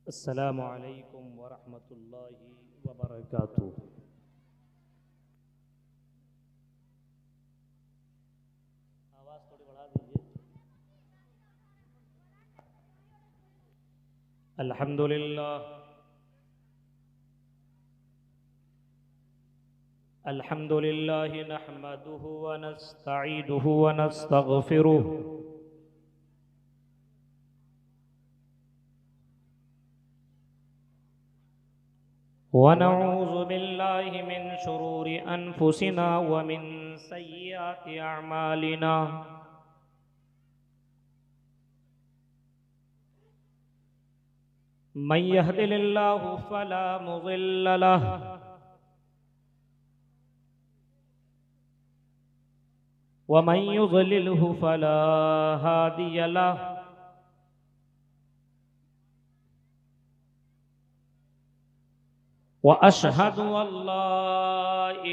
अस्सलामु अलैकुम वरहमतुल्लाहि वबरकातुहू। आवाज़ थोड़ी बढ़ा दीजिए। अल्हम्दुलिल्लाह नहमदुहु व नस्तईनुहु व नस्तगफिरुहु व नऊज़ु बिल्लाहि मिन शुरूरि अनफुसिना व मिन सय्यिआति अअमालिना। मन यहदिल्लाहु फला मुज़िल्ल लहु व मन युज़लिलहु फला हादिय लहु। व अशहदु अल्ला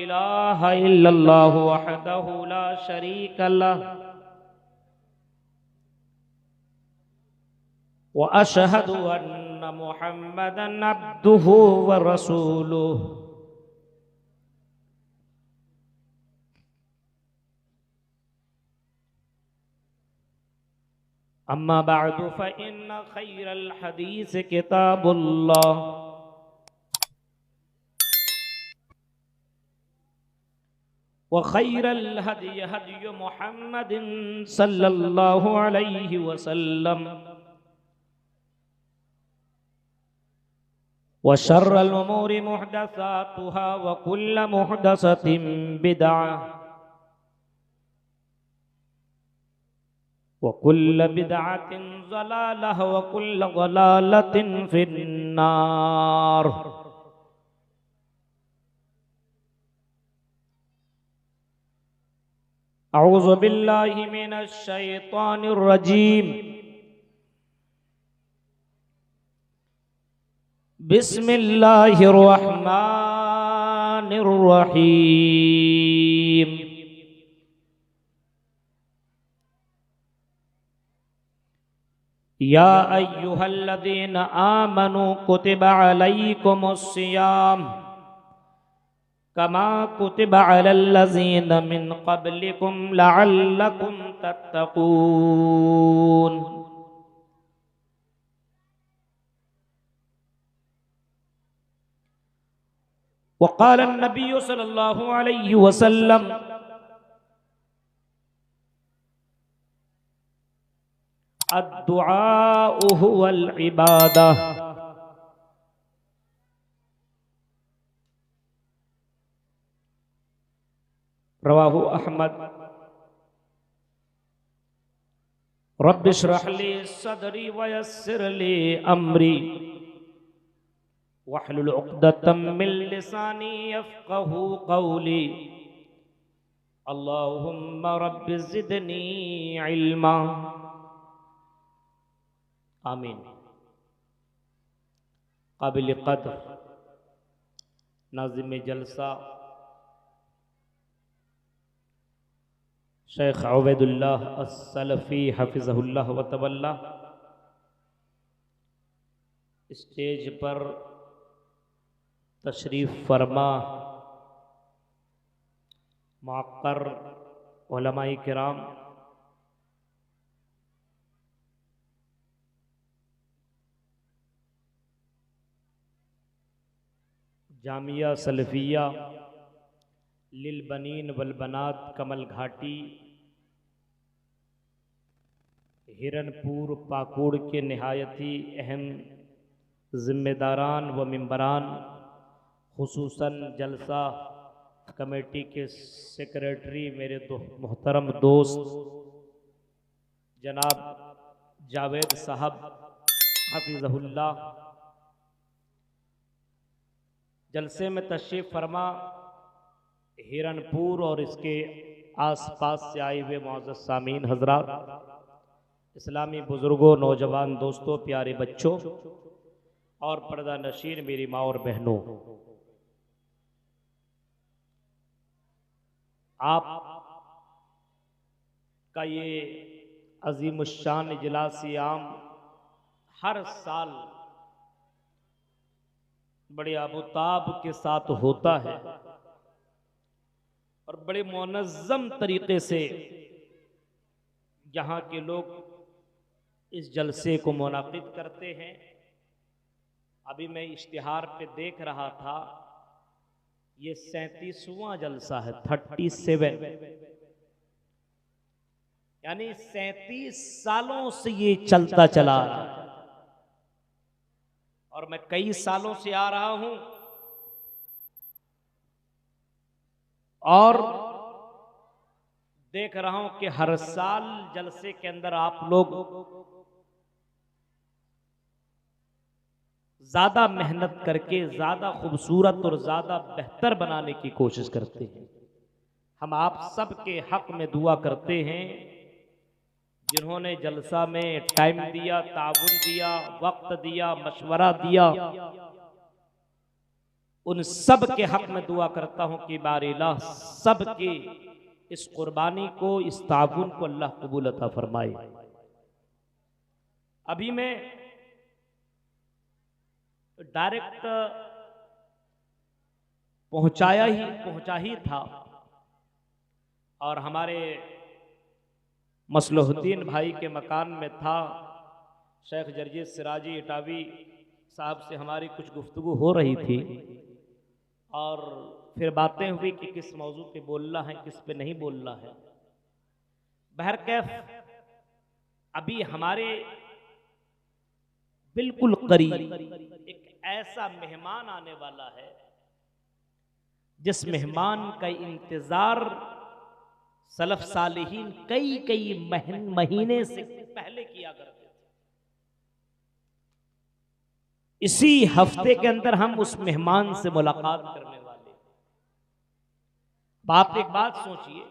इलाहा इल्लल्लाहु वहदहु ला शरीक लहु व अशहदु अन्ना मुहम्मदन अब्दुहु व रसूलुहु। अम्मा बअदु फ़इन्न खैरल हदीस किताबुल्लाह व खैरल हदी हदी मुहम्मदिन सल्लल्लाहु अलैहि वसल्लम व शर्रल उमूरि मुहदसातुहा व कुल्ल मुहदसतिन बिदअह व कुल्ल बिदअतिन ज़लालह व कुल्ल ज़लालतिन फिन्नार। अऊज़ु बिल्लाहि मिनश शैतानिर रजीम। बिस्मिल्लाहिर रहमानिर रहीम। या अय्युहल्लज़ीना आमनू कुतिबा अलैकुमुस्सियाम कमा कुतिबा अलल्लज़ीना मिन क़ब्लिकुम लअल्लकुम तत्तक़ून। वक़ाल अन्नबिय्यु सल्लल्लाहु अलैहि वसल्लम अद्दुआउ हुवल इबादह। रवाहु अहमद। रब्बिश्रह ली सदरी वयस्सिर ली अमरी वहलुल उक़दतम मिन लिसानी यफ़क़हू क़ौली। अल्लाहुम्मा रब्बि ज़िदनी इल्मा। आमीन। काबिल क़द्र नाज़िम जलसा शेख उबैदुल्लाह अस्सलफ़ी हफ़िज़हुल्लाह व तवल्ला स्टेज पर तशरीफ़ फरमा मुअक्कर उलमाए किराम, जामिया सलफिया लिल बनीन वल बनात कमल घाटी हिरनपुर पाकुड़ के नहायती अहम ज़िम्मेदारान व मेंबरान, खुसूसन जलसा कमेटी के सेक्रेटरी मेरे मोहतरम दोस्त जनाब जावेद साहब हफ़िज़हुल्लाह, जलसे में तशरीफ़ फरमा हिरनपुर और इसके आसपास से आए हुए मुअज़्ज़ज़ सामीन हज़रात, इस्लामी बुज़ुर्गों, नौजवान दोस्तों, प्यारे बच्चों और पर्दा नशीन मेरी माँ और बहनों, आप का ये अज़ीमुश्शान इजलास आम हर साल बड़े आबोताब के साथ होता है और बड़े मुनज़्ज़म तरीक़े से यहाँ के लोग इस जलसे को मुनाक़िद करते हैं। अभी मैं इश्तिहार पे देख रहा था, ये 37वां जलसा है, 37, यानी 37 सालों से ये चलता चला आ रहा है और मैं कई सालों से आ रहा हूं और देख रहा हूं कि हर साल जलसे के अंदर आप लोग ज्यादा मेहनत करके ज्यादा खूबसूरत और ज्यादा बेहतर बनाने की कोशिश करते हैं। हम आप सब के हक में दुआ करते हैं, जिन्होंने जलसा में टाइम दिया, ताउन दिया, वक्त दिया, मशवरा दिया, उन सब के हक में दुआ करता हूं कि बारिल्लाह सब के इस कुर्बानी को, इस ताउन को अल्लाह कबूल अता फरमाए। अभी मैं डायरेक्ट पहुंचा ही था और हमारे मसलहुद्दीन भाई के मकान में था। शेख जर्जीत सिराजी इटावी साहब से हमारी कुछ गुफ्तगू हो रही थी और फिर बातें हुई कि किस मौजू पे बोलना है, किस पे नहीं बोलना है। बहरकैफ अभी हमारे बिल्कुल करीब एक ऐसा मेहमान आने वाला है जिस मेहमान का इंतजार सलफ सालिहीन कई महीने से पहले किया करते थे। इसी हफ्ते के अंदर हम उस मेहमान से मुलाकात करने वाले। आप एक बात सोचिए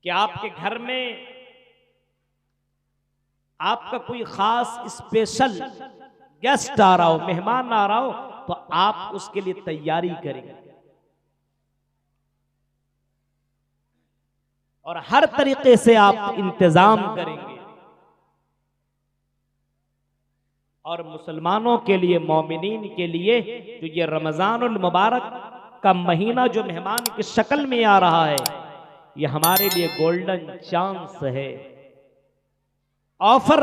कि आपके घर में आपका कोई खास स्पेशल गेस्ट आ रहा हो, मेहमान आ रहा हो, तो आप उसके लिए तैयारी करेंगे और हर तरीके से आप इंतजाम करेंगे। और मुसलमानों के लिए, मोमिनीन के लिए जो ये रमजानुल मुबारक का महीना जो मेहमान की शक्ल में आ रहा है, ये हमारे लिए गोल्डन चांस है। ऑफर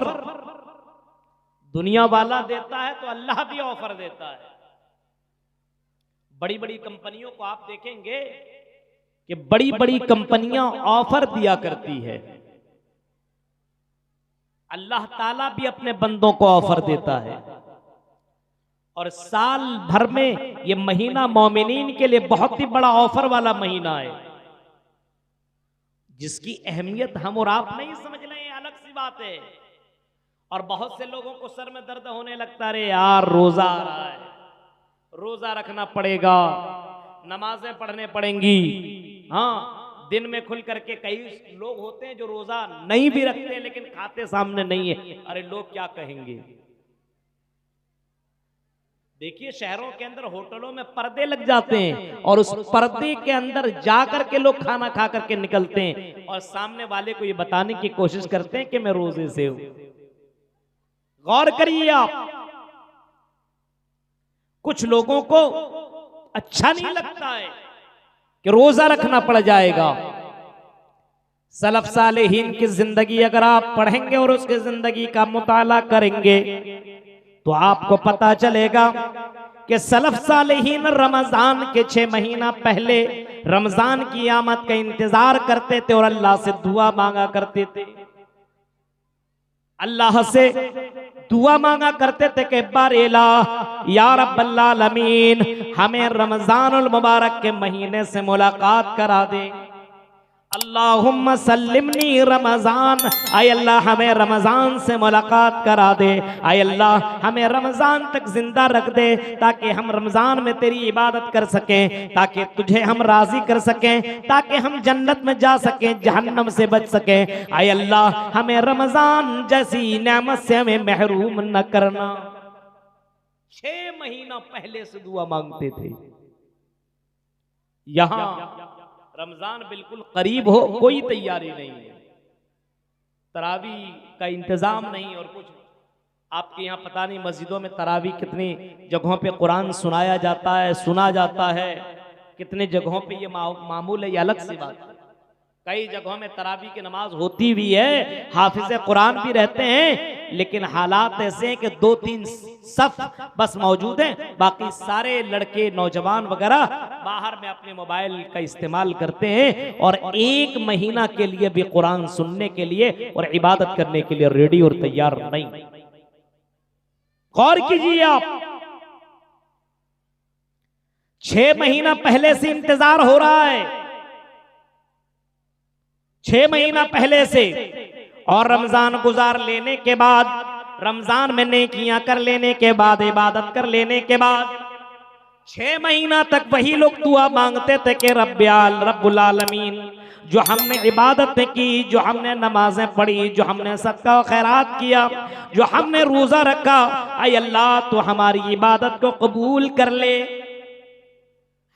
दुनिया वाला देता है तो अल्लाह भी ऑफर देता है। बड़ी बड़ी कंपनियों को आप देखेंगे कि बड़ी बड़ी कंपनियां ऑफर दिया करती है। अल्लाह ताला भी अपने बंदों को ऑफर देता है और साल भर में ये महीना मोमिनीन के लिए बहुत ही बड़ा ऑफर वाला महीना है, जिसकी अहमियत हम और आप नहीं समझ रहे हैं, अलग सी बात है। और बहुत से लोगों को सर में दर्द होने लगता है, यार रोजा आ रहा है, रोजा रखना पड़ेगा, नमाजें पढ़ने पड़ेंगी। हाँ, दिन में खुल करके कई लोग होते हैं जो रोजा नहीं भी रखते लेकिन खाते सामने नहीं है। अरे लोग क्या कहेंगे। देखिए शहरों के अंदर होटलों में पर्दे लग जाते हैं और उस पर्दे के अंदर जाकर के लोग खाना खा करके निकलते हैं और सामने वाले को ये बताने की कोशिश करते हैं कि मैं रोजे से हूं। गौर करिए आप, कुछ लोगों को अच्छा नहीं लगता है कि रोजा रखना पड़ जाएगा। सलफ सालेहीन की जिंदगी अगर आप पढ़ेंगे और उसकी जिंदगी का मुताला करेंगे तो आपको पता चलेगा कि सलफ सालेहीन रमजान के 6 महीना पहले रमजान की आमद का इंतजार करते थे और अल्लाह से दुआ मांगा करते थे। अल्लाह से दुआ मांगा करते थे कि बारिला या रब्बल आलमीन हमें रमजानुल मुबारक के महीने से मुलाकात करा दे। अल्लाहुम्मा सल्लिमनी रमजान, आय अल्लाह हमें रमजान से मुलाकात करा दे। आय अल्लाह हमें रमजान तक जिंदा रख दे ताकि हम रमजान में तेरी इबादत कर सकें, ताकि तुझे हम राजी कर सकें, ताकि हम जन्नत में जा सकें, जहन्नम से बच सकें। आय अल्लाह हमें रमजान जैसी नेमत से हमें महरूम न करना। 6 महीना पहले से दुआ मांगते थे। यहां रमजान बिल्कुल करीब हो, कोई तैयारी नहीं है, तरावी का इंतजाम नहीं और कुछ। आपके यहाँ पता नहीं मस्जिदों में तरावी कितनी जगहों पे कुरान सुनाया जाता है, सुना जाता है, कितने जगहों पे ये मामूल है, ये अलग सी बात है। कई जगहों में तरावी की नमाज होती भी है, हाफिज कुरान भी रहते हैं, लेकिन हालात ऐसे हैं कि 2-3 सफ बस मौजूद हैं, बाकी सारे लड़के नौजवान वगैरह बाहर में अपने मोबाइल का इस्तेमाल करते हैं और 1 महीना के लिए भी कुरान सुनने के लिए और इबादत करने के लिए रेडी और तैयार नहीं। गौर कीजिए आप, 6 महीना पहले से इंतजार हो रहा है, 6 महीना पहले से, और रमजान गुजार लेने के बाद, रमजान में नेकियां कर लेने के बाद, इबादत कर लेने के बाद 6 महीना तक वही लोग दुआ मांगते थे कि रब्बुल आलमीन, जो हमने इबादतें की, जो हमने नमाजें पढ़ी, जो हमने सदका खैरात किया, जो हमने रोजा रखा, ऐ अल्लाह तो हमारी इबादत को कबूल कर ले।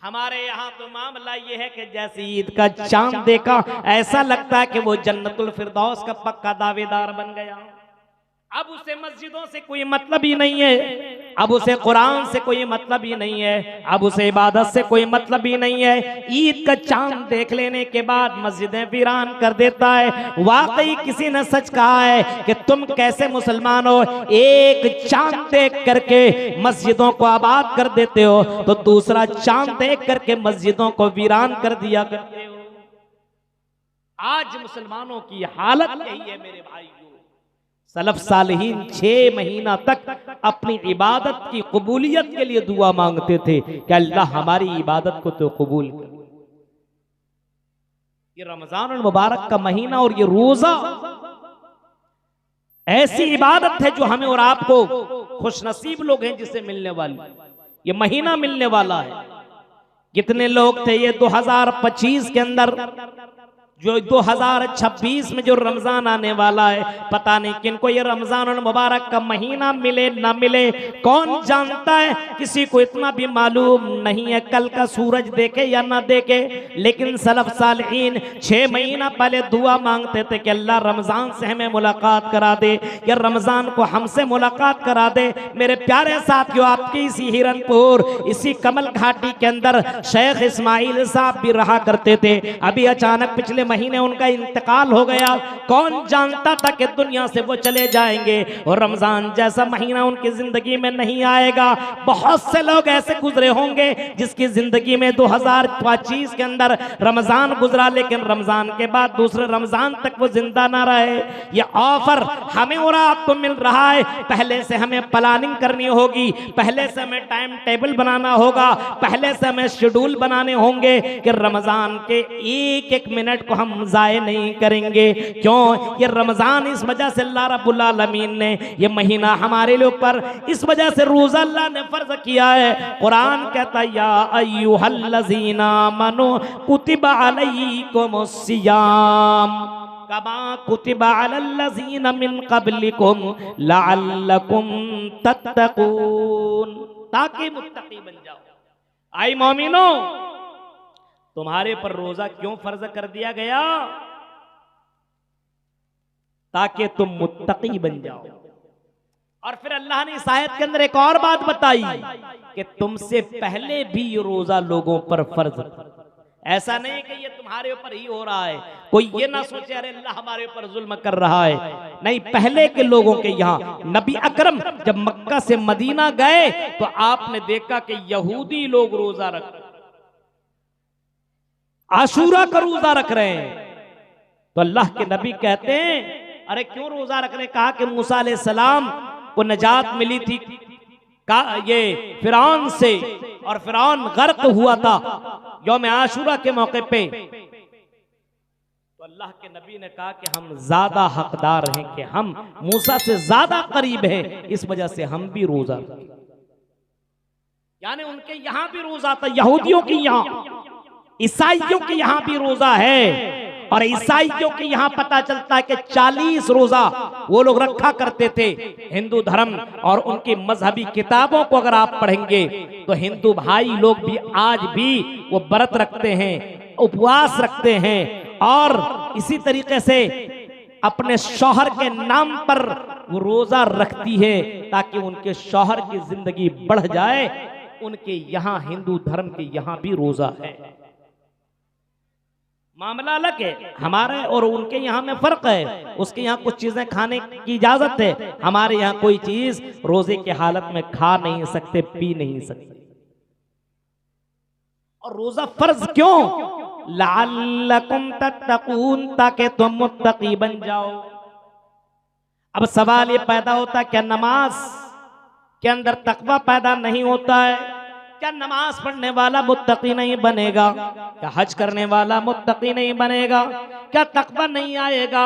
हमारे यहाँ तो मामला ये है कि जैसे ईद का चांद देखा, ऐसा लगता है कि वो जन्नतुल फिरदौस का पक्का दावेदार बन गया। अब उसे मस्जिदों से कोई मतलब ही नहीं है, अब उसे कुरान से कोई मतलब ही नहीं है, अब उसे इबादत से कोई मतलब ही नहीं है। ईद का चांद देख लेने के बाद मस्जिदें वीरान कर देता है। वाकई किसी ने सच कहा है कि तुम कैसे मुसलमान हो, एक चांद देख करके मस्जिदों को आबाद कर देते हो, तो दूसरा चांद देख करके मस्जिदों को वीरान कर दिया करते हो। आज मुसलमानों की हालत यही है मेरे भाई। सलफ सालिहीन 6 महीना तक अपनी इबादत की कबूलियत के लिए दुआ मांगते थे कि अल्लाह हमारी इबादत को तो कबूल कर। ये रमजान मुबारक का महीना और ये रोजा ऐसी इबादत है जो हमें और आपको, खुशनसीब लोग हैं जिसे मिलने वाली, ये महीना मिलने वाला है। कितने लोग थे ये 2025 के अंदर, जो 2026 में जो रमजान आने वाला है, पता नहीं किनको ये रमजान मुबारक का महीना मिले ना मिले, कौन जानता है। किसी को इतना भी मालूम नहीं है कल का सूरज देखे या ना देखे। लेकिन सलफ सालिहीन 6 महीना पहले दुआ मांगते थे कि अल्लाह रमजान से हमें मुलाकात करा दे, या रमजान को हमसे मुलाकात करा दे। मेरे प्यारे साथियों, आपकी इसी हिरनपुर, इसी कमल घाटी के अंदर शेख इस्माइल साहब भी रहा करते थे। अभी अचानक पिछले महीने उनका इंतकाल हो गया। कौन जानता था कि दुनिया से वो चले जाएंगे और रमजान जैसा महीना उनकी जिंदगी में नहीं आएगा। बहुत से लोग ऐसे गुजरे होंगे जिसकी जिंदगी में 2025 के अंदर रमजान गुजरा, लेकिन रमजान के बाद दूसरे रमजान तक वो जिंदा ना रहे। ये ऑफर हमें और आपको मिल रहा है। पहले से हमें प्लानिंग करनी होगी, पहले से हमें टाइम टेबल बनाना होगा, पहले से हमें शेड्यूल बनाने होंगे कि रमजान के एक एक मिनट को हम जाये नहीं करेंगे। क्यों? ये रमजान इस वजह से अल्लाह रब्बुल आलमीन ने ये महीना हमारे ऊपर इस वजह से रोजा अल्लाह ने फर्ज किया है। कुरान कहता है या अय्युहल्लज़ीना आमनू कुतिबा अलैकुमुस सियाम कमा कुतिबा अलल्लज़ीना मिन क़ब्लिकुम लअल्लकुम तत्तकून, ताकि मुत्तकी बन जाओ। आई मोमिनो, तुम्हारे पर रोजा क्यों फर्ज कर दिया गया? ताकि तुम मुत्तकी बन जाओ। और फिर अल्लाह ने इस आयत के अंदर एक और बात बताई कि तुमसे पहले भी रोजा लोगों पर फर्ज। ऐसा नहीं कि ये तुम्हारे ऊपर ही हो रहा है, कोई ये ना सोचे अरे अल्लाह हमारे ऊपर जुल्म कर रहा है। नहीं, पहले के लोगों के यहाँ नबी अकरम जब मक्का से मदीना गए तो आपने देखा कि यहूदी लोग रोजा रख, आशूरा का रोजा रख रहे हैं। तो अल्लाह के नबी कहते हैं अरे क्यों रोजा रख रहे? कहा कि मूसा अलैहिस्सलाम को नजात मिली थी का ये फिरौन से, और फिरौन गर्क हुआ था यौम आशूरा के मौके पे। तो अल्लाह के नबी ने कहा कि हम ज्यादा हकदार हैं, कि हम मूसा से ज्यादा करीब हैं, इस वजह से हम भी रोजा रखें। यानी उनके यहां भी रोजा था, यहूदियों की यहां, ईसाइयों के यहाँ भी रोजा है। और ईसाइयों के यहाँ पता चलता है कि 40 रोजा वो लोग रखा करते थे। हिंदू धर्म और उनकी मजहबी किताबों को अगर आप पढ़ेंगे तो हिंदू भाई लोग भी आज भी वो व्रत रखते हैं, उपवास रखते हैं। और इसी तरीके से अपने शौहर के नाम पर वो रोजा रखती है ताकि उनके शौहर की जिंदगी बढ़ जाए। उनके यहाँ हिंदू धर्म के यहाँ भी रोजा है, मामला अलग है। हमारे और उनके यहाँ में फर्क है। उसके यहाँ कुछ चीजें खाने की इजाजत है, हमारे यहाँ कोई चीज रोजे की हालत में खा नहीं सकते, पी नहीं सकते। और रोजा फर्ज क्यों? लअल्लकुम तत्तकून, ताकि तुम मुत्तकी बन जाओ। अब सवाल ये पैदा होता है, क्या नमाज के अंदर तकवा पैदा नहीं होता है? क्या नमाज पढ़ने वाला मुत्तकी नहीं बनेगा? क्या हज करने वाला मुत्तकी नहीं बनेगा? क्या तकवा नहीं आएगा?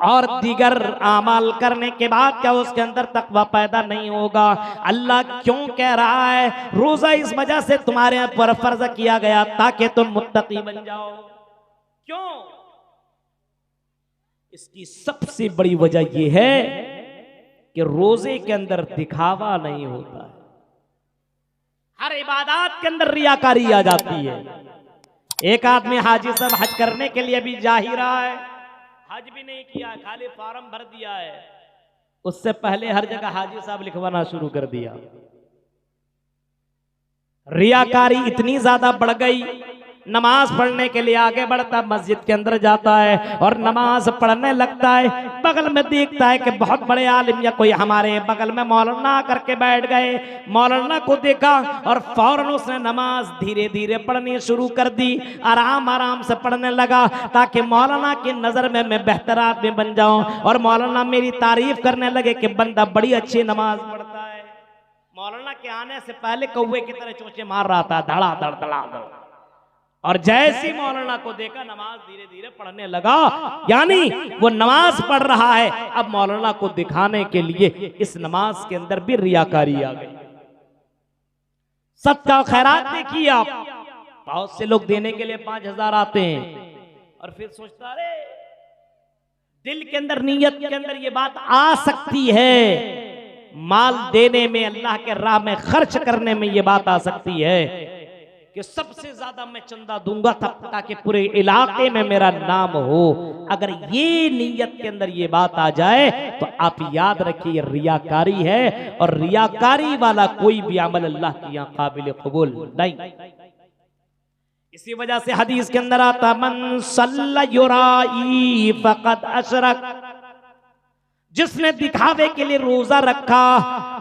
और दीगर आमाल करने के बाद क्या उसके अंदर तकवा पैदा नहीं होगा? अल्लाह क्यों कह रहा है रोजा इस वजह से तुम्हारे पर फर्ज किया गया ताकि तुम मुत्तकी बन जाओ? क्यों? इसकी सबसे बड़ी वजह यह है कि रोजे के अंदर दिखावा नहीं होता है। हर इबादत के अंदर रियाकारी आ जाती है। एक आदमी हाजी साहब हज करने के लिए भी जा ही रहा है, हज भी नहीं किया, खाली फॉर्म भर दिया है। उससे पहले हर जगह हाजी साहब लिखवाना शुरू कर दिया। रियाकारी इतनी ज्यादा बढ़ गई, नमाज पढ़ने के लिए आगे बढ़ता, मस्जिद के अंदर जाता है और नमाज पढ़ने लगता है। बगल में देखता है कि बहुत बड़े आलिम या कोई हमारे बगल में मौलाना करके बैठ गए। मौलाना को देखा और फौरन उसने नमाज धीरे धीरे पढ़नी शुरू कर दी, आराम आराम से पढ़ने लगा ताकि मौलाना की नजर में मैं बेहतर आदमी बन जाऊं और मौलाना मेरी तारीफ करने लगे कि बंदा बड़ी अच्छी नमाज पढ़ता है। मौलाना के आने से पहले कौवे की तरह चोंचे मार रहा था, धड़ा धड़ धड़ा धड़। और जैसी मौलाना को देखा नमाज धीरे धीरे पढ़ने लगा, यानी वो नमाज पढ़ रहा है। अब मौलाना को दिखाने के लिए इस नमाज के अंदर भी रियाकारी आ गई। सदका खैरात देखिए आप, बहुत से लोग देने के लिए 5000 आते हैं और फिर सोचता अरे दिल के अंदर नीयत के अंदर ये बात आ सकती है, माल देने में, अल्लाह के राह में खर्च करने में ये बात आ सकती है कि सबसे ज्यादा मैं चंदा दूंगा ताकि पूरे इलाके में मेरा नाम हो। अगर ये नीयत के अंदर ये बात आ जाए तो आप याद रखिए रियाकारी है, और रियाकारी वाला कोई भी अमल अल्लाह के यहाँ काबिल कबूल नहीं। इसी वजह से हदीस के अंदर आता मन सल्ला युराई फकद अशरक, जिसने दिखावे के लिए रोजा रखा,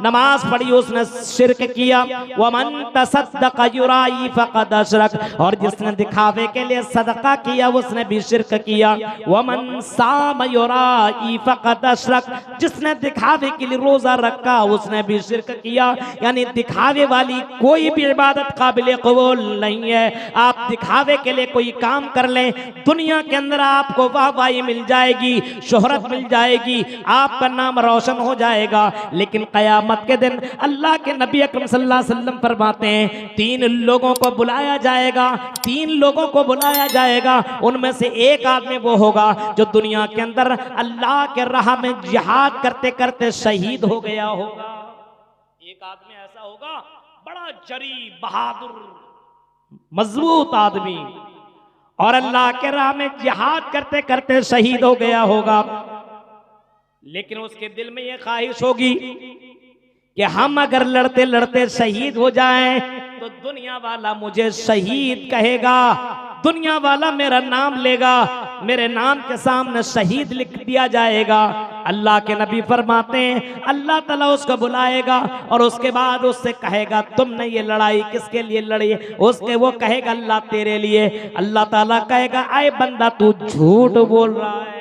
नमाज पढ़ी, उसने शिरक किया। वमन तसद्दक़ युराई फक़द अशरक, और जिसने दिखावे के लिए सदका किया उसने भी शिरक किया। वमन साम युराई फक़द अशरक, जिसने दिखावे के लिए रोजा रखा उसने भी शिरक किया। यानी दिखावे वाली कोई भी इबादत काबिल कबूल नहीं है। आप दिखावे के लिए कोई काम कर लें, दुनिया के अंदर आपको वाहवाही मिल जाएगी, शोहरत मिल जाएगी, आपका नाम रोशन हो जाएगा, लेकिन कयामत के दिन अल्लाह के नबी अकरम सल्लल्लाहु अलैहि वसल्लम फरमाते हैं 3 लोगों को बुलाया जाएगा, 3 लोगों को बुलाया जाएगा। उनमें से एक आदमी वो होगा जो दुनिया के अंदर अल्लाह के राह में जिहाद करते करते शहीद हो गया होगा। एक आदमी ऐसा होगा बड़ा जरी, बहादुर, मजबूत आदमी, और अल्लाह के राह में जिहाद करते करते शहीद हो गया होगा, लेकिन उसके दिल में ये ख्वाहिश होगी कि हम अगर लड़ते लड़ते शहीद हो जाएं तो दुनिया वाला मुझे शहीद कहेगा, दुनिया वाला मेरा नाम लेगा, मेरे नाम के सामने शहीद लिख दिया जाएगा। अल्लाह के नबी फरमाते हैं अल्लाह ताला उसको बुलाएगा और उसके बाद उससे कहेगा तुमने ये लड़ाई किसके लिए लड़ी? उसके वो कहेगा अल्लाह तेरे लिए। अल्लाह ताला कहेगा आए बंदा तू झूठ बोल रहा है,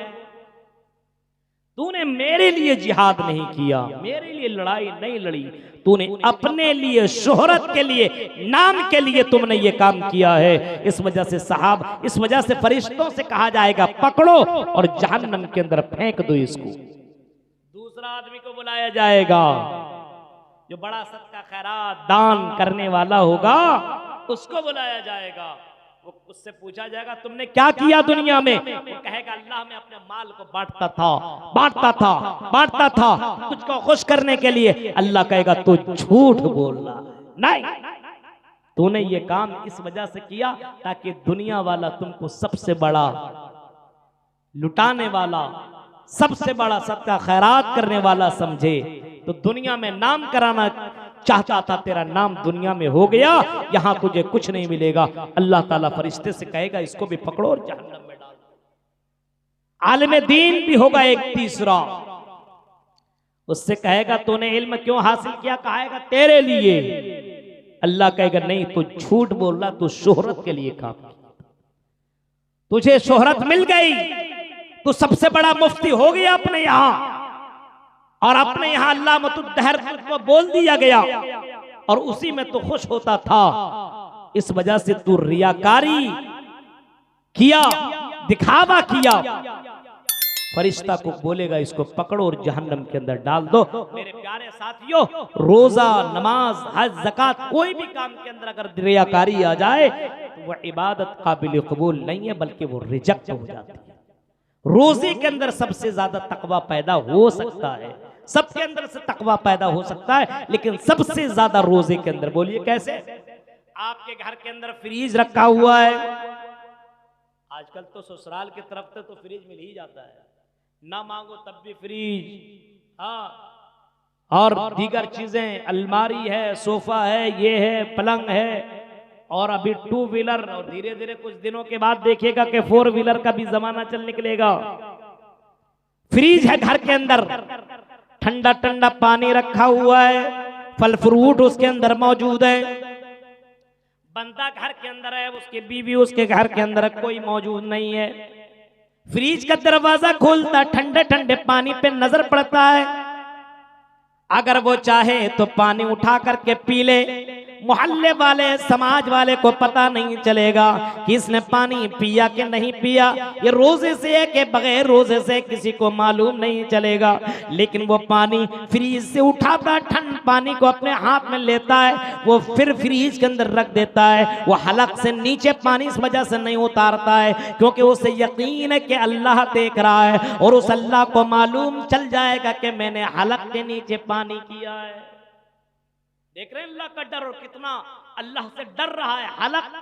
तूने मेरे लिए जिहाद नहीं किया, मेरे लिए लड़ाई नहीं लड़ी, तूने अपने लिए, शोहरत के लिए, नाम के लिए तुमने ये काम किया है। इस वजह से साहब, इस वजह से फरिश्तों से कहा जाएगा पकड़ो और जहन्नम के अंदर फेंक दो इसको। दूसरा आदमी को बुलाया जाएगा जो बड़ा सदका खैरात दान करने वाला होगा, उसको बुलाया जाएगा। वो उससे पूछा जाएगा तुमने क्या किया दुनिया में? वो कहेगा अल्लाह में अपने माल को बांटता था तुझको खुश करने के लिए। अल्लाह कहेगा तू झूठ बोल रहा है, नहीं, तूने ये काम इस वजह से किया ताकि दुनिया वाला तुमको सबसे बड़ा लुटाने वाला, सबसे बड़ा सदका खैरात करने वाला समझे तो दुनिया में नाम कराना चाहता था, तेरा नाम दुनिया में हो गया, यहां तुझे कुछ नहीं मिलेगा। अल्लाह ताला फरिश्ते से कहेगा इसको भी पकड़ो और जहन्नम में डाल दो। आलिम दीन भी होगा एक तीसरा, उससे कहेगा तूने इल्म क्यों हासिल किया, कहेगा तेरे लिए। अल्लाह कहेगा नहीं, तू झूठ बोल रहा, तू शोहरत के लिए काम किया, तुझे शोहरत मिल गई, तू सबसे बड़ा मुफ्ती हो गया अपने यहां, और अपने यहां अल्लाह मतुद्दहर को बोल दिया गया और उसी में तो खुश होता था। इस वजह से तू रियाकारी किया, दिखावा किया। फरिश्ता को बोलेगा इसको पकड़ो और जहन्नम के अंदर डाल दो। मेरे प्यारे साथियों, रोजा, नमाज, हज, ज़कात, कोई भी काम के अंदर अगर रियाकारी आ जाए तो वह इबादत काबिल कबूल नहीं है, बल्कि वो रिजेक्ट हो जाती है। रोजे के अंदर सबसे ज्यादा तकवा पैदा हो सकता है, सबके अंदर से तकवा पैदा हो सकता है, लेकिन सबसे ज्यादा रोजे के अंदर। बोलिए कैसे? आपके घर के अंदर फ्रीज रखा हुआ है, आजकल तो ससुराल की तरफ से तो फ्रिज मिल ही जाता है, ना मांगो तब भी फ्रिज, हाँ, और दीगर चीजें, अलमारी है, सोफा है, ये है, पलंग है, और अभी 2 व्हीलर, और धीरे धीरे कुछ दिनों के बाद देखिएगा कि 4 व्हीलर का भी जमाना चल निकलेगा। फ्रिज है घर के अंदर, ठंडा ठंडा पानी रखा हुआ है, फल फ्रूट उसके अंदर मौजूद है। बंदा घर के अंदर है, उसकी बीवी उसके घर के अंदर कोई मौजूद नहीं है। फ्रिज का दरवाजा खोलता, ठंडे ठंडे पानी पे नजर पड़ता है, अगर वो चाहे तो पानी उठा करके पी ले, मोहल्ले वाले, समाज वाले को पता नहीं चलेगा कि इसने पानी पिया कि नहीं पिया, ये रोजे से है कि बगैर रोजे से, किसी को मालूम नहीं चलेगा। लेकिन वो पानी फ्रीज से उठाता, ठंड पानी को अपने हाथ में लेता है, वो फिर फ्रीज के अंदर रख देता है। वो हलक से नीचे पानी इस वजह से नहीं उतारता है क्योंकि उसे यकीन है कि अल्लाह देख रहा है, और उस अल्लाह को मालूम चल जाएगा कि मैंने हलक के नीचे पानी किया है। देख रहे हैं अल्लाह का डर, और कितना अल्लाह से डर रहा है। हलक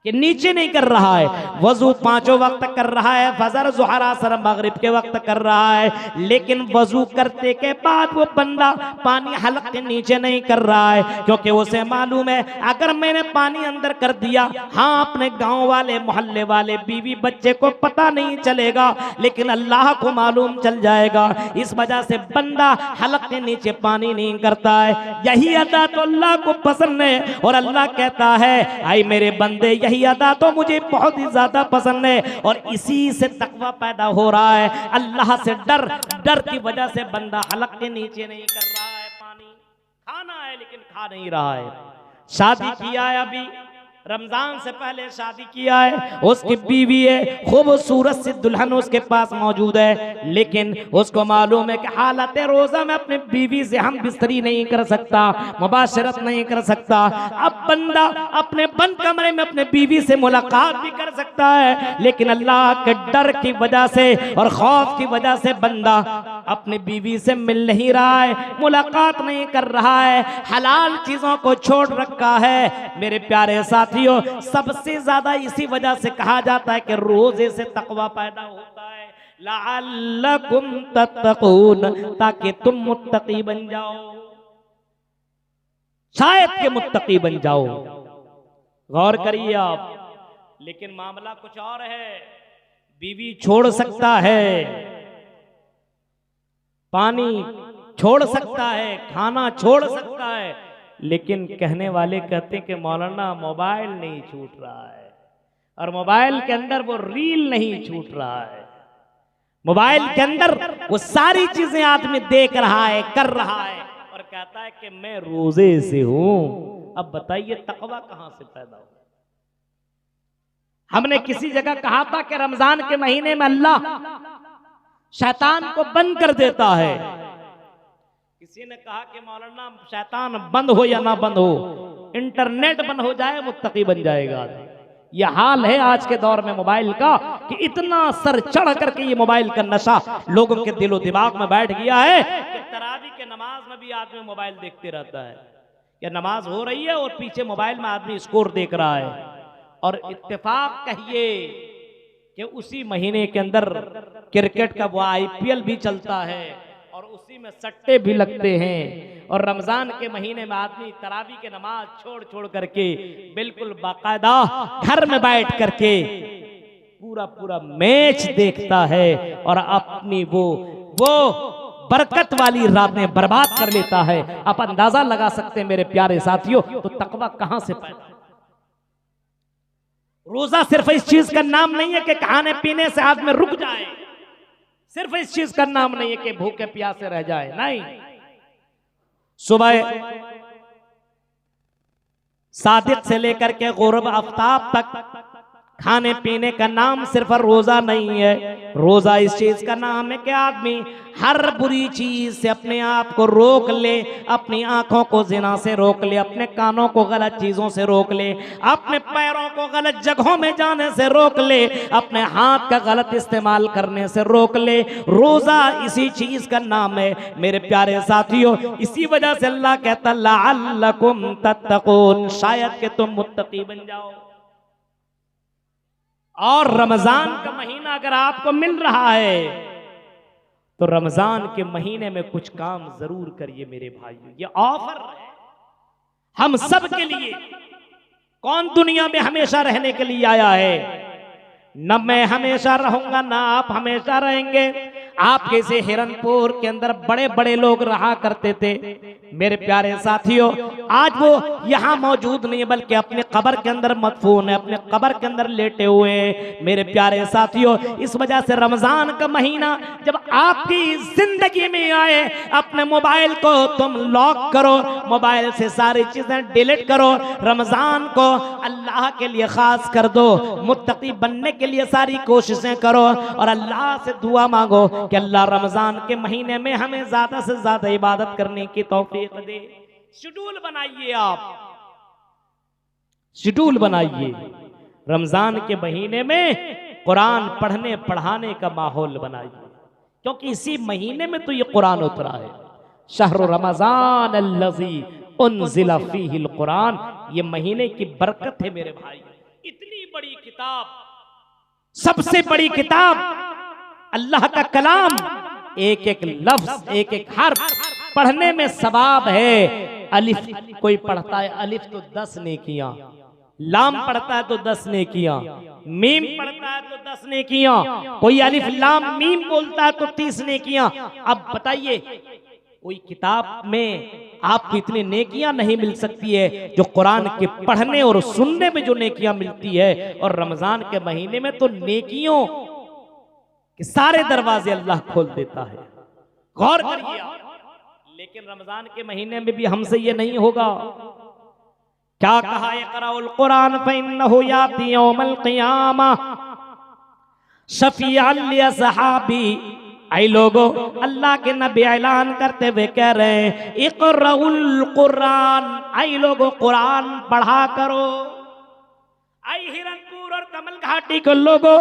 के नीचे नहीं कर रहा है, वजू 5 वक्त कर रहा है, फजर, ज़ुहर, असर, मगरिब के वक्त कर रहा है, लेकिन वजू करते के बाद वो बंदा पानी हलक के नीचे नहीं कर रहा है क्योंकि उसे मालूम है अगर मैंने पानी अंदर कर दिया, हाँ, अपने गांव वाले, मोहल्ले वाले, बीवी बच्चे को पता नहीं चलेगा, लेकिन अल्लाह को मालूम चल जाएगा। इस वजह से बंदा हलक के नीचे पानी नहीं करता है। यही अदा तो अल्लाह को पसंद है, और अल्लाह कहता है आई मेरे बंदे, यही अदा तो मुझे बहुत ही ज्यादा पसंद है, और इसी से तकवा पैदा हो रहा है। अल्लाह से डर की वजह से बंदा हलक के नीचे नहीं कर रहा है, पानी खाना है लेकिन खा नहीं रहा है। शादी किया है, अभी रमजान से पहले शादी किया है, उसकी बीवी है, खूबसूरत सी दुल्हन उसके पास मौजूद है, लेकिन उसको मालूम है कि हालत रोजा में अपनी बीवी से हम बिस्तरी नहीं कर सकता, मुबाशरत नहीं कर सकता। अब बंदा अपने बंद कमरे में अपने बीवी से मुलाकात भी कर सकता है, लेकिन अल्लाह के डर की वजह से और खौफ की वजह से बंदा अपनी बीवी से मिल नहीं रहा है, मुलाकात नहीं कर रहा है, हलाल चीजों को छोड़ रखा है। मेरे प्यारे साथियों, सबसे ज्यादा इसी वजह से कहा जाता है कि रोजे से तकवा पैदा होता है, लअल्लकुम तत्तकून, ताकि तुम मुत्तकी बन जाओ, शायद के मुत्तकी बन जाओ। गौर करिए आप, लेकिन मामला कुछ और है। बीवी छोड़ सकता है, पानी छोड़ सकता है, खाना छोड़ सकता है, लेकिन कहने वाले कहते हैं कि मौलाना मोबाइल नहीं छूट रहा है, और मोबाइल के अंदर वो रील नहीं छूट रहा है, मोबाइल के अंदर वो सारी चीजें आदमी देख रहा है, कर रहा है, और कहता है कि मैं रोजे से हूं। अब बताइए तकवा कहां से पैदा हो? हमने किसी जगह कहा था कि रमजान के महीने में अल्लाह शैतान को बंद कर देता है। किसी ने कहा कि मौलाना शैतान बंद हो या ना बंद हो, इंटरनेट बंद हो जाए मुत्तकी बन जाएगा। यह हाल है आज के दौर में मोबाइल का कि इतना सर चढ़ करके ये मोबाइल का नशा लोगों के दिलो दिमाग में बैठ गया है कि तरावी के नमाज में भी आदमी मोबाइल देखते रहता है, या नमाज हो रही है और पीछे मोबाइल में आदमी स्कोर देख रहा है। और इत्तेफाक कहिए कि उसी महीने के अंदर क्रिकेट का वो IPL भी चलता है और उसी में सट्टे भी लगते हैं। और रमजान के महीने में आदमी तरावी के नमाज छोड़ छोड़ करके बिल्कुल बाकायदा घर में बैठ करके पूरा पूरा मैच देखता है और अपनी वो बरकत वाली रातें बर्बाद कर लेता है। आप अंदाजा लगा सकते हैं मेरे प्यारे साथियों, तो तकवा कहां से पैदा। रोजा सिर्फ इस चीज का नाम नहीं है कि खाने पीने से आदमी रुक जाए, सिर्फ इस चीज का नाम नहीं है कि भूखे प्यासे रह जाए, नहीं। सुबह सादिक से लेकर के गुरूब आफ्ताब तक खाने पीने का नाम सिर्फ रोजा नहीं है। रोजा इस चीज का नाम है कि आदमी हर बुरी चीज से अपने आप को रोक ले, अपनी आंखों को जिना से रोक ले, अपने कानों को गलत चीजों से रोक ले, अपने पैरों को गलत जगहों में जाने से रोक ले, अपने हाथ का गलत इस्तेमाल करने से रोक ले। रोजा इसी चीज का नाम है मेरे प्यारे साथियों। इसी वजह से अल्लाह कहता लअल्लकुम तत्तकून, शायद कि तुम मुत्तकी बन जाओ। और रमजान का महीना अगर आपको मिल रहा है तो रमजान के महीने में कुछ काम जरूर करिए मेरे भाइयों। ये ऑफर है हम सब के लिए। कौन दुनिया में हमेशा रहने के लिए आया है? न मैं हमेशा रहूंगा ना आप हमेशा रहेंगे। आप जैसे हिरनपुर के अंदर बड़े बड़े लोग रहा करते थे मेरे प्यारे साथियों, आज वो यहाँ मौजूद नहीं है बल्कि अपने कब्र के अंदर मदफून है, अपने कब्र के अंदर लेटे हुए हैं मेरे प्यारे साथियों। इस वजह से रमजान का महीना जब आपकी जिंदगी में आए, अपने मोबाइल को तुम लॉक करो, मोबाइल से सारी चीजें डिलीट करो, रमजान को अल्लाह के लिए खास कर दो, मुत्तकी बनने के लिए सारी कोशिशें करो और अल्लाह से दुआ मांगो कि अल्लाह रमजान के महीने में हमें ज्यादा से ज्यादा इबादत करने की तौफीक दे। शेड्यूल बनाइए, आप शेड्यूल बनाइए। रमजान के महीने में कुरान पढ़ने पढ़ाने का माहौल बनाइए, क्योंकि इसी महीने में तो ये कुरान उतरा है। शहर रमजान अल्लज़ी उन्ज़िला फ़ीहिल कुरान, ये महीने की बरकत है मेरे भाई। इतनी बड़ी किताब, सबसे बड़ी किताब अल्लाह का कलाम, एक एक लफ्ज एक एक हर्फ पढ़ने में सवाब है। अलिफ कोई पढ़ता है अलिफ तो 10 नेकियां, लाम पढ़ता है तो 10 नेकियां, मीम पढ़ता है तो 10 नेकियां, कोई अलिफ लाम मीम बोलता है तो 30 नेकियां। अब बताइए कोई किताब में आपको इतनी नेकियां नहीं मिल सकती है जो कुरान के पढ़ने और सुनने में जो नेकियां मिलती है। और रमजान के महीने में तो नेकियों के सारे दरवाजे अल्लाह खोल देता है। गौर करिए आप। लेकिन रमजान के महीने में भी हमसे ये नहीं होगा। क्या कहा, इक़राउल कुरान फ़इन्नहु याती यौमल क़ियामा शफ़ीअन लिअस्हाबी। ऐ लोगों, अल्लाह के नबी ऐलान करते हुए कह रहे हैं इक़राउल कुरान, ऐ लोगों कुरान पढ़ा करो। ऐ हिरनपुर और कमल घाटी के लोगों,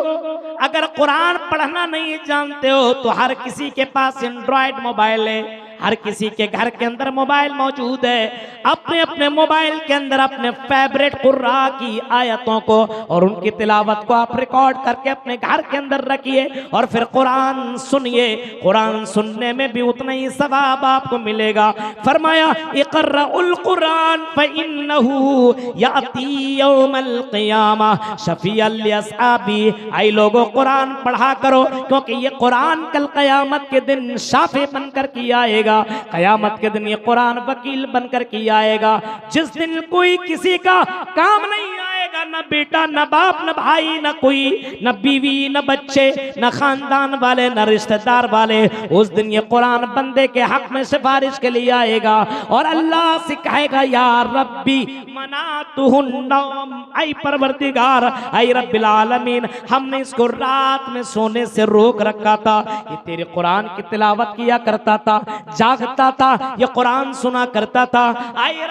अगर कुरान पढ़ना नहीं जानते हो तो हर किसी के पास एंड्रॉयड मोबाइल है, हर किसी के घर के अंदर मोबाइल मौजूद है। अपने अपने मोबाइल के अंदर अपने फेवरेट कुर्रा की आयतों को और उनकी तिलावत को आप रिकॉर्ड करके अपने घर के अंदर रखिए और फिर कुरान सुनिए। कुरान सुनने में भी उतना ही सवाब आपको मिलेगा। फरमाया इक़राउल कुरान फ़इन्नहु याती यौमल क़ियामा शफ़ीअन लिअस्हाबी। ऐ लोगों, कुरान पढ़ा करो, क्योंकि ये कुरान कल क़यामत के दिन शाफ़े बनकर के आएगा। कयामत के दिन ये कुरान वकील बनकर के आएगा। जिस दिन कोई किसी का काम नहीं आएगा, न बेटा न बाप न भाई न कोई, न बीवी न बच्चे न खानदान वाले न रिश्तेदार वाले, उस दिन ये कुरान बंदे के हक में सिफारिश के लिए आएगा और अल्लाह से कहेगा या रब्बी मनातुहुन्नौम, ऐ परवरदिगार ऐ रब्बिल आलमीन, हमने इसको रात में सोने से रोक रखा था। ये तेरे कुरान की तिलावत किया करता था, जागता था, ये कुरान सुना करता था। आए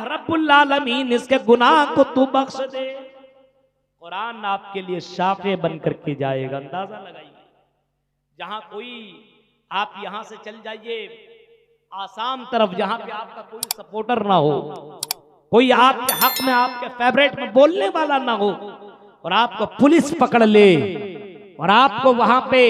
रब्बुल आलमीन, इसके गुनाह को तू बख्श दे। कुरान आपके लिए शाफे बनकर के जाएगा। अंदाजा लगाइए, जहां कोई, आप यहां से चल जाइए आसाम तरफ, जहां पे आपका कोई सपोर्टर ना हो, कोई आपके हक में आपके फेवरेट में बोलने वाला ना हो, और आपको पुलिस पकड़ ले और आपको वहां पे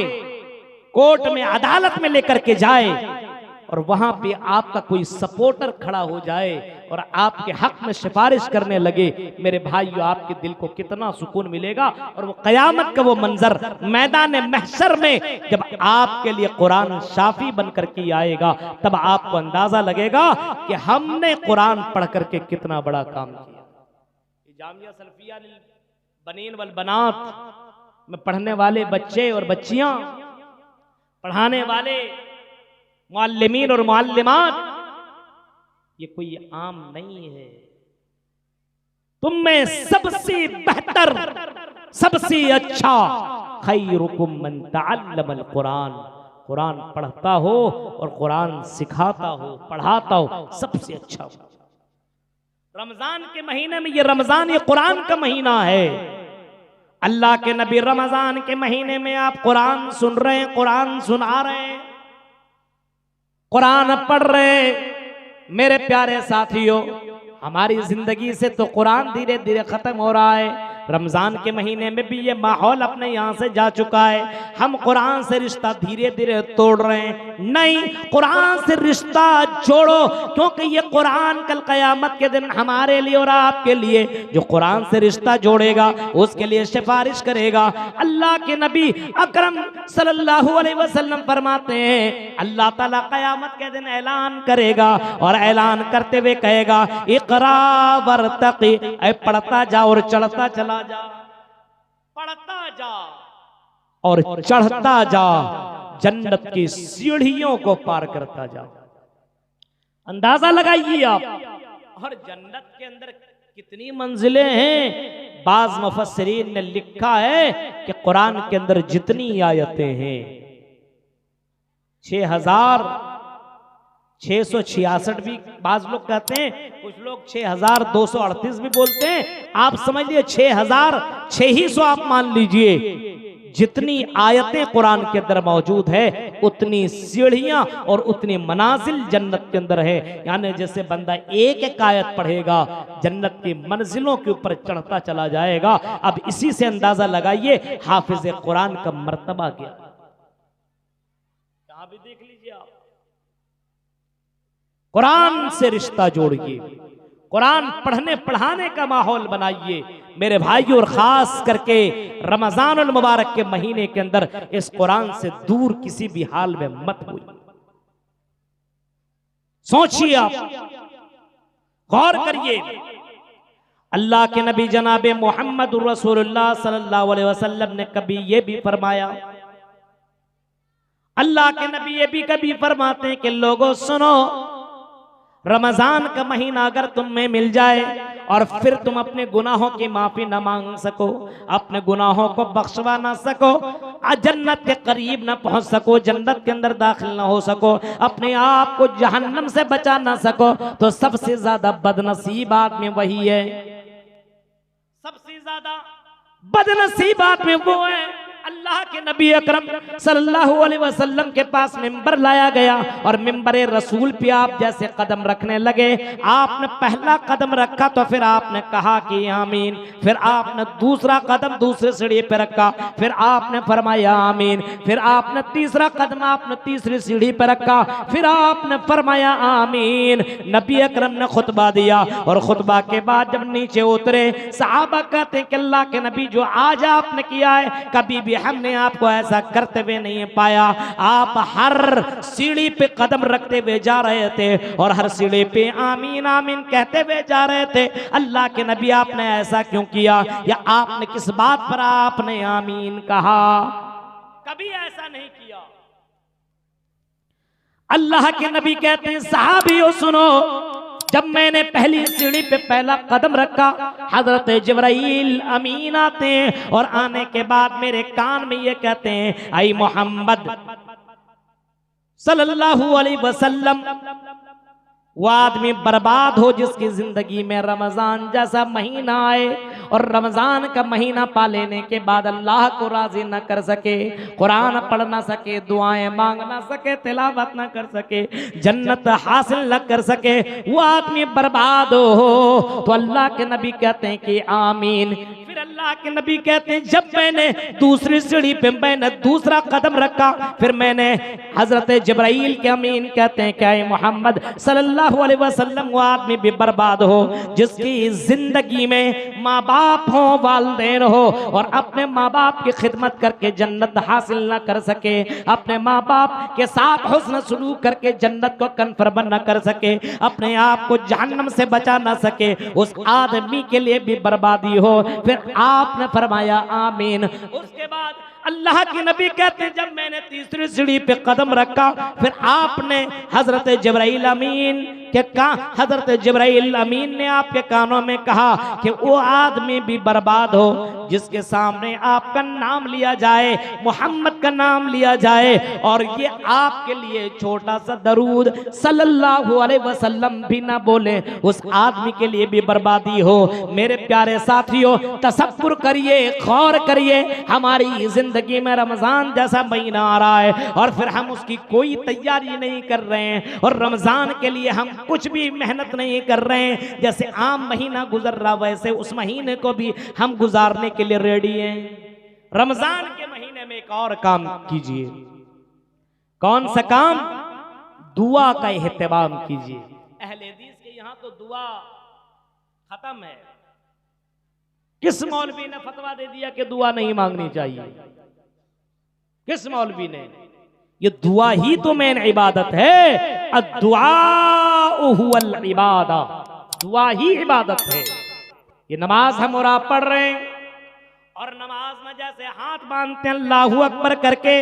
कोर्ट में, अदालत में लेकर के जाए और वहां पे आपका कोई सपोर्टर खड़ा हो जाए और आपके हक में सिफारिश करने लगे, मेरे भाइयों आपके दिल को कितना सुकून मिलेगा। और वो कयामत का वो मंजर मैदान महशर में जब आपके लिए कुरान शाफी बन करके आएगा, तब आपको अंदाजा लगेगा कि हमने कुरान पढ़ करके कितना बड़ा काम किया। जामिया सल्फिया लिल बनीन वल बनात में पढ़ने वाले बच्चे और बच्चियां, पढ़ाने वाले मुअल्लिमीन और मुअल्लिमात, ये कोई आम नहीं है। तुम में सबसे बेहतर, सबसे अच्छा खैरुकुम मन तअल्लमल कुरान, कुरान पढ़ता हो और कुरान सिखाता हो, पढ़ाता हो, सबसे अच्छा। रमजान के महीने में, ये रमजान ये कुरान का महीना है। अल्लाह के नबी रमजान के महीने में आप कुरान सुन रहे हैं, कुरान सुना रहे हैं, कुरान पढ़ रहे। मेरे प्यारे साथियों, हमारी जिंदगी से तो कुरान धीरे धीरे खत्म हो रहा है। रमजान के महीने में भी ये माहौल अपने यहाँ से जा चुका है। हम कुरान से रिश्ता धीरे धीरे तोड़ रहे हैं। नहीं, कुरान से रिश्ता जोड़ो, क्योंकि ये कुरान कल कयामत के दिन हमारे लिए और आपके लिए, जो कुरान से रिश्ता जोड़ेगा उसके लिए सिफारिश करेगा। अल्लाह के नबी अकरम सल्लल्लाहु अलैहि वसल्लम फरमाते हैं, अल्लाह ताला कयामत के दिन ऐलान करेगा और ऐलान करते हुए कहेगा, इक़रा वरतक़ी, ऐ पढ़ता जा और चढ़ता चला जा, पढ़ता जा और चढ़ता जा, जन्नत की सीढ़ियों को पार करता जा। अंदाजा लगाइए आप। और जन्नत के अंदर कितनी मंजिलें हैं। बाज मुफस्सिरीन ने लिखा है कि कुरान के अंदर जितनी आयतें हैं 6,666 भी बाज लोग कहते हैं, कुछ लोग 6,238 भी बोलते हैं। आप समझ लीजिए 6,600 आप मान लीजिए। जितनी आयतें कुरान के अंदर मौजूद है, उतनी सीढ़ियां और उतनी मनाजिल जन्नत के अंदर है। यानी जैसे बंदा एक एक आयत पढ़ेगा, जन्नत की मंजिलों के ऊपर चढ़ता चला जाएगा। अब इसी से अंदाजा लगाइए हाफिज कुरान का मर्तबा क्या। कहां भी देख लीजिए आप। कुरान से रिश्ता जोड़िए, कुरान पढ़ने पढ़ाने का माहौल बनाइए मेरे भाइयों। और खास करके रमजानुल मुबारक के महीने के अंदर इस कुरान से दूर किसी भी हाल में मत होइए। सोचिए आप, गौर करिए। अल्लाह के नबी जनाब मोहम्मद रसूलुल्लाह सल्लल्लाहु अलैहि वसल्लम ने कभी ये भी फरमाया, अल्लाह के नबी ये भी कभी फरमाते हैं कि लोगों सुनो, रमजान का महीना अगर तुम में मिल जाए और फिर तुम अपने गुनाहों की माफी ना मांग सको, अपने गुनाहों को बख्शवा ना सको, जन्नत के करीब ना पहुंच सको, जन्नत के अंदर दाखिल ना हो सको, अपने आप को जहन्नम से बचा ना सको, तो सबसे ज्यादा बदनसीब आदमी वही है। सबसे ज्यादा बदनसीब आदमी वो है। अल्लाह के नबी अकरम सल्लल्लाहु अलैहि वसल्लम के पास मिंबर लाया गया और मिंबरे रसूल पे आप जैसे कदम रखने लगे, आपने पहला कदम रखा तो फिर आपने कहा कि आमीन, फिर आपने दूसरा कदम दूसरे सीढ़ी पे रखा, फिर आपने फरमाया आमीन, फिर आपने तीसरा कदम आपने तीसरी सीढ़ी पे रखा, फिर आपने फरमाया आमीन। नबी अकरम ने खुतबा दिया और खुतबा के बाद जब नीचे उतरे, सहाबा कहते हैं कि अल्लाह के नबी जो आज आपने किया है कभी भी हमने आपको ऐसा करते हुए नहीं पाया। आप हर सीढ़ी पे कदम रखते हुए जा रहे थे और हर सीढ़ी पे आमीन आमीन कहते हुए जा रहे थे। अल्लाह के नबी आपने ऐसा क्यों किया, या आपने किस बात पर आपने आमीन कहा? कभी ऐसा नहीं किया। अल्लाह के नबी कहते हैं सहाबियों सुनो, जब मैंने पहली सीढ़ी पे पहला कदम रखा, हजरत जिब्राइल अमीन आते हैं और आने के बाद मेरे कान में ये कहते हैं, आई मोहम्मद सल्लल्लाहु अलैहि वसल्लम, वो आदमी बर्बाद हो जिसकी जिंदगी में रमजान जैसा महीना आए और रमजान का महीना पा लेने के बाद अल्लाह को राजी न कर सके, कुरान पढ़ ना सके, दुआएं मांग ना सके, तिलावत ना कर सके, जन्नत हासिल न कर सके, वो आदमी बर्बाद हो। तो अल्लाह के नबी कहते हैं कि आमीन। फिर अल्लाह अल्लाह के नबी कहते हैं जब मैंने दूसरी सीढ़ी पे मैंने दूसरा कदम रखा, फिर मैंने हजरत जिब्राइल के अमीन कहते हैं क्या मोहम्मद सल्लल्लाहु अलैहि वसल्लम वो आदमी भी बर्बाद हो जिसकी जिंदगी में माँ बाप हो, वालिदैन हो और अपने माँ बाप की खिदमत करके जन्नत हासिल ना कर सके, अपने माँ बाप के साथ हुस्न सलूक करके जन्नत को कन्फर्म न कर सके, अपने आप को जहन्नम से बचा ना सके, उस आदमी के लिए भी बर्बादी हो। फिर आपने फरमाया आमीन। उसके बाद अल्लाह के नबी कहते हैं जब मैंने तीसरी सीढ़ी पे कदम रखा, फिर आपने हजरत जिब्राइल अमीन के हजरत जिब्राइल अमीन ने आपके कानों में कहा कि वो आदमी भी बर्बाद हो जिसके सामने आपका नाम लिया जाए, मोहम्मद का नाम लिया जाए और ये आपके लिए छोटा सा दरूद सल्लल्लाहु अलैहि वसल्लम भी ना बोले, उस आदमी के लिए भी बर्बादी हो। मेरे प्यारे साथियों, तसव्वुर करिए, गौर करिए, हमारी जिंदगी में रमजान जैसा महीना आ रहा है और फिर हम उसकी कोई तैयारी नहीं कर रहे हैं और रमजान के लिए हम कुछ भी मेहनत नहीं कर रहे हैं। जैसे आम महीना गुजर रहा वैसे उस महीने को भी हम गुजारने के लिए रेडी हैं। रमजान के महीने में एक और काम कीजिए। कौन सा काम? दुआ का एहतमाम कीजिए। अहले हदीस के यहाँ तो दुआ खत्म है। किस मौलवी ने फतवा दे दिया कि दुआ नहीं मांगनी चाहिए? किस मौलवी ने? ये दुआ ही तो मेन इबादत है। अद्दुआ हुवल इबादा, दुआ ही इबादत है। ये नमाज हम और आप पढ़ रहे हैं और नमाज में जैसे हाथ बांधते हैं अल्लाहू अकबर करके,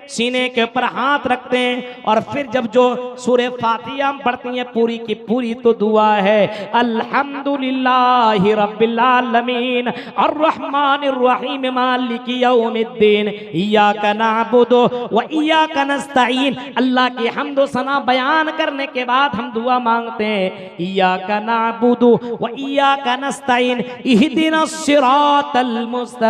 सीने के ऊपर हाथ रखते हैं और फिर जब जो सूरह फातिहा पढ़ती हैं पूरी की पूरी तो दुआ है अल्हम्दुलिल्लाहि रब्बिल आलमीन अर्रहमानिर रहीम मालिकी यौमिद्दीन इय्याका नअबुदु व इय्याका नस्तईन। अल्लाह की हम्द व सना बयान करने के बाद हम दुआ मांगते हैं इय्याका नअबुदु व इय्याका नस्तईन इहदिनस सिरातल मुस्तकीम।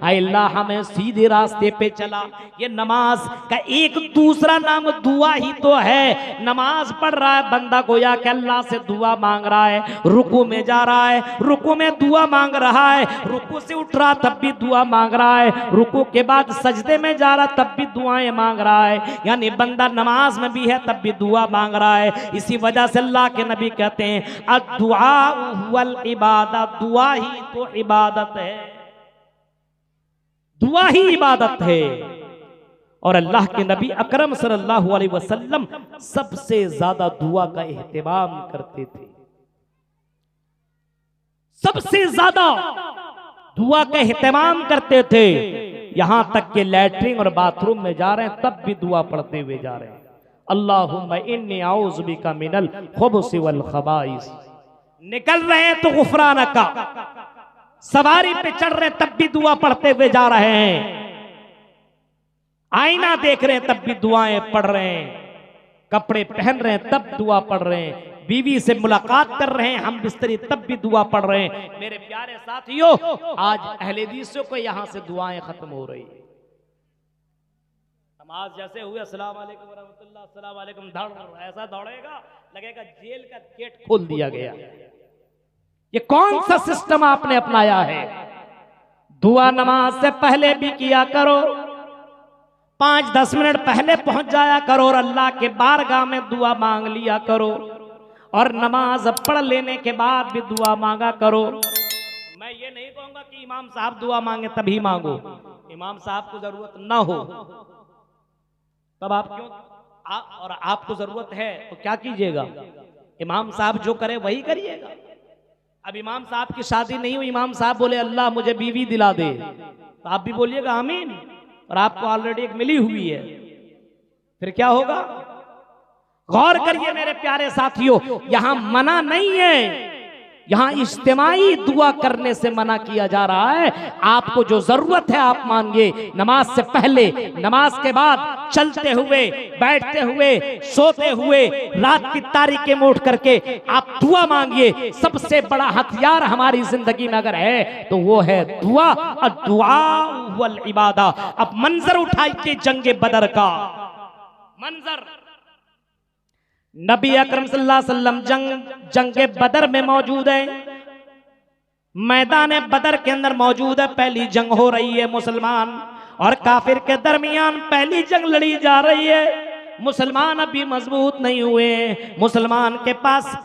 अल्लाह हमें सीधे रास्ते पे चला। ये नमाज का एक दूसरा नाम दुआ ही तो है। नमाज पढ़ रहा है बंदा गोया कि अल्लाह से दुआ मांग रहा है, रुकू में जा रहा है, रुकू में दुआ मांग रहा है, रुकू से उठ रहा तब भी दुआ मांग रहा है, रुकू के बाद सजदे में जा रहा तब भी दुआएं मांग रहा है। यानी बंदा नमाज में भी है तब भी दुआ मांग रहा है। इसी वजह से अल्लाह के नबी कहते हैं अद्दुआ हुवल इबादत, दुआ ही तो इबादत है, दुआ ही इबादत है। और अल्लाह के नबी अकरम सल्लल्लाहु अलैहि वसल्लम सबसे ज्यादा दुआ का एहतमाम करते थे। सबसे ज्यादा दुआ का एहतमाम करते थे। यहां तक के लैट्रिन और बाथरूम में जा रहे हैं तब भी दुआ पढ़ते हुए जा रहे हैं अल्लाहुम्मा इन्नी औज़ु बिका मिनल खुबुसि वल खबाइस। निकल रहे हैं तो गुफरानका, सवारी पे चढ़ रहे हैं तब भी दुआ पढ़ते हुए जा रहे हैं, आईना देख रहे हैं तब भी दुआएं पढ़ रहे हैं, कपड़े पहन रहे हैं तब दुआ पढ़ रहे हैं, बीवी से मुलाकात कर रहे हैं हम बिस्तरी तब भी दुआ पढ़ रहे हैं। मेरे प्यारे साथियों, आज अहले हदीसों को यहां से दुआएं खत्म हो रही है। नमाज जैसे हुए अस्सलाम वालेकुम रहमतुल्लाह, अस्सलाम वालेकुम, दौड़ ऐसा दौड़ेगा लगेगा जेल का गेट खोल दिया गया। ये कौन सा सिस्टम आपने अपनाया है? दुआ नमाज से पहले भी किया करो, 5-10 मिनट पहले पहुंच जाया करो और अल्लाह के बारगाह में दुआ मांग लिया करो और नमाज पढ़ लेने के बाद भी दुआ मांगा करो। मैं ये नहीं कहूंगा कि इमाम साहब दुआ मांगे तभी मांगो, इमाम साहब को जरूरत ना हो तब आप क्यों और आपको जरूरत है तो क्या कीजिएगा? इमाम साहब जो करे वही करिएगा। अब इमाम साहब की शादी नहीं हुई, इमाम साहब बोले अल्लाह मुझे बीवी दिला दे, तो आप भी बोलिएगा आमीन, और आपको ऑलरेडी एक मिली हुई है, फिर क्या होगा? गौर करिए मेरे प्यारे साथियों, यहां मना नहीं है, यहां इज्तिमाई दुआ करने से मना किया जा रहा है। आपको जो जरूरत है आप मांगिए, नमाज से पहले, नमाज के बाद, चलते हुए, बैठते हुए, सोते हुए, रात की तारीकी में उठ करके आप दुआ मांगिए। सबसे बड़ा हथियार हमारी जिंदगी में अगर है तो वो है दुआ, और दुआ वल इबादा। अब मंजर उठाइए जंगे बदर का मंजर। नबी अकरम सल्लल्लाहु अलैहि वसल्लम जंगे बदर में मौजूद है। मैदान बदर के अंदर मौजूद है। पहली जंग हो रही है, मुसलमान और काफिर के दरमियान पहली जंग लड़ी जा रही है। मुसलमान अभी मजबूत नहीं हुए, मुसलमान के पास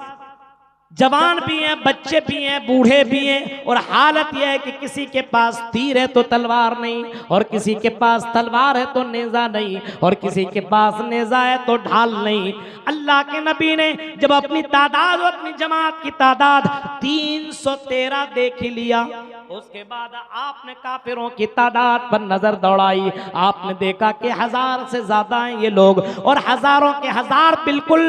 जवान भी हैं, बच्चे भी हैं, बूढ़े भी हैं, और हालत यह है कि किसी के पास तीर है तो तलवार नहीं, और किसी के पास तलवार है तो नेजा नहीं, और किसी के पास नेजा है तो ढाल नहीं। अल्लाह के नबी ने जब अपनी तादाद, अपनी जमात की तादाद 313 देख ही लिया, उसके बाद आपने काफिरों की तादाद पर नजर दौड़ाई। आपने देखा कि 1000 से ज्यादा हैं ये लोग, और हजारों के हजार बिल्कुल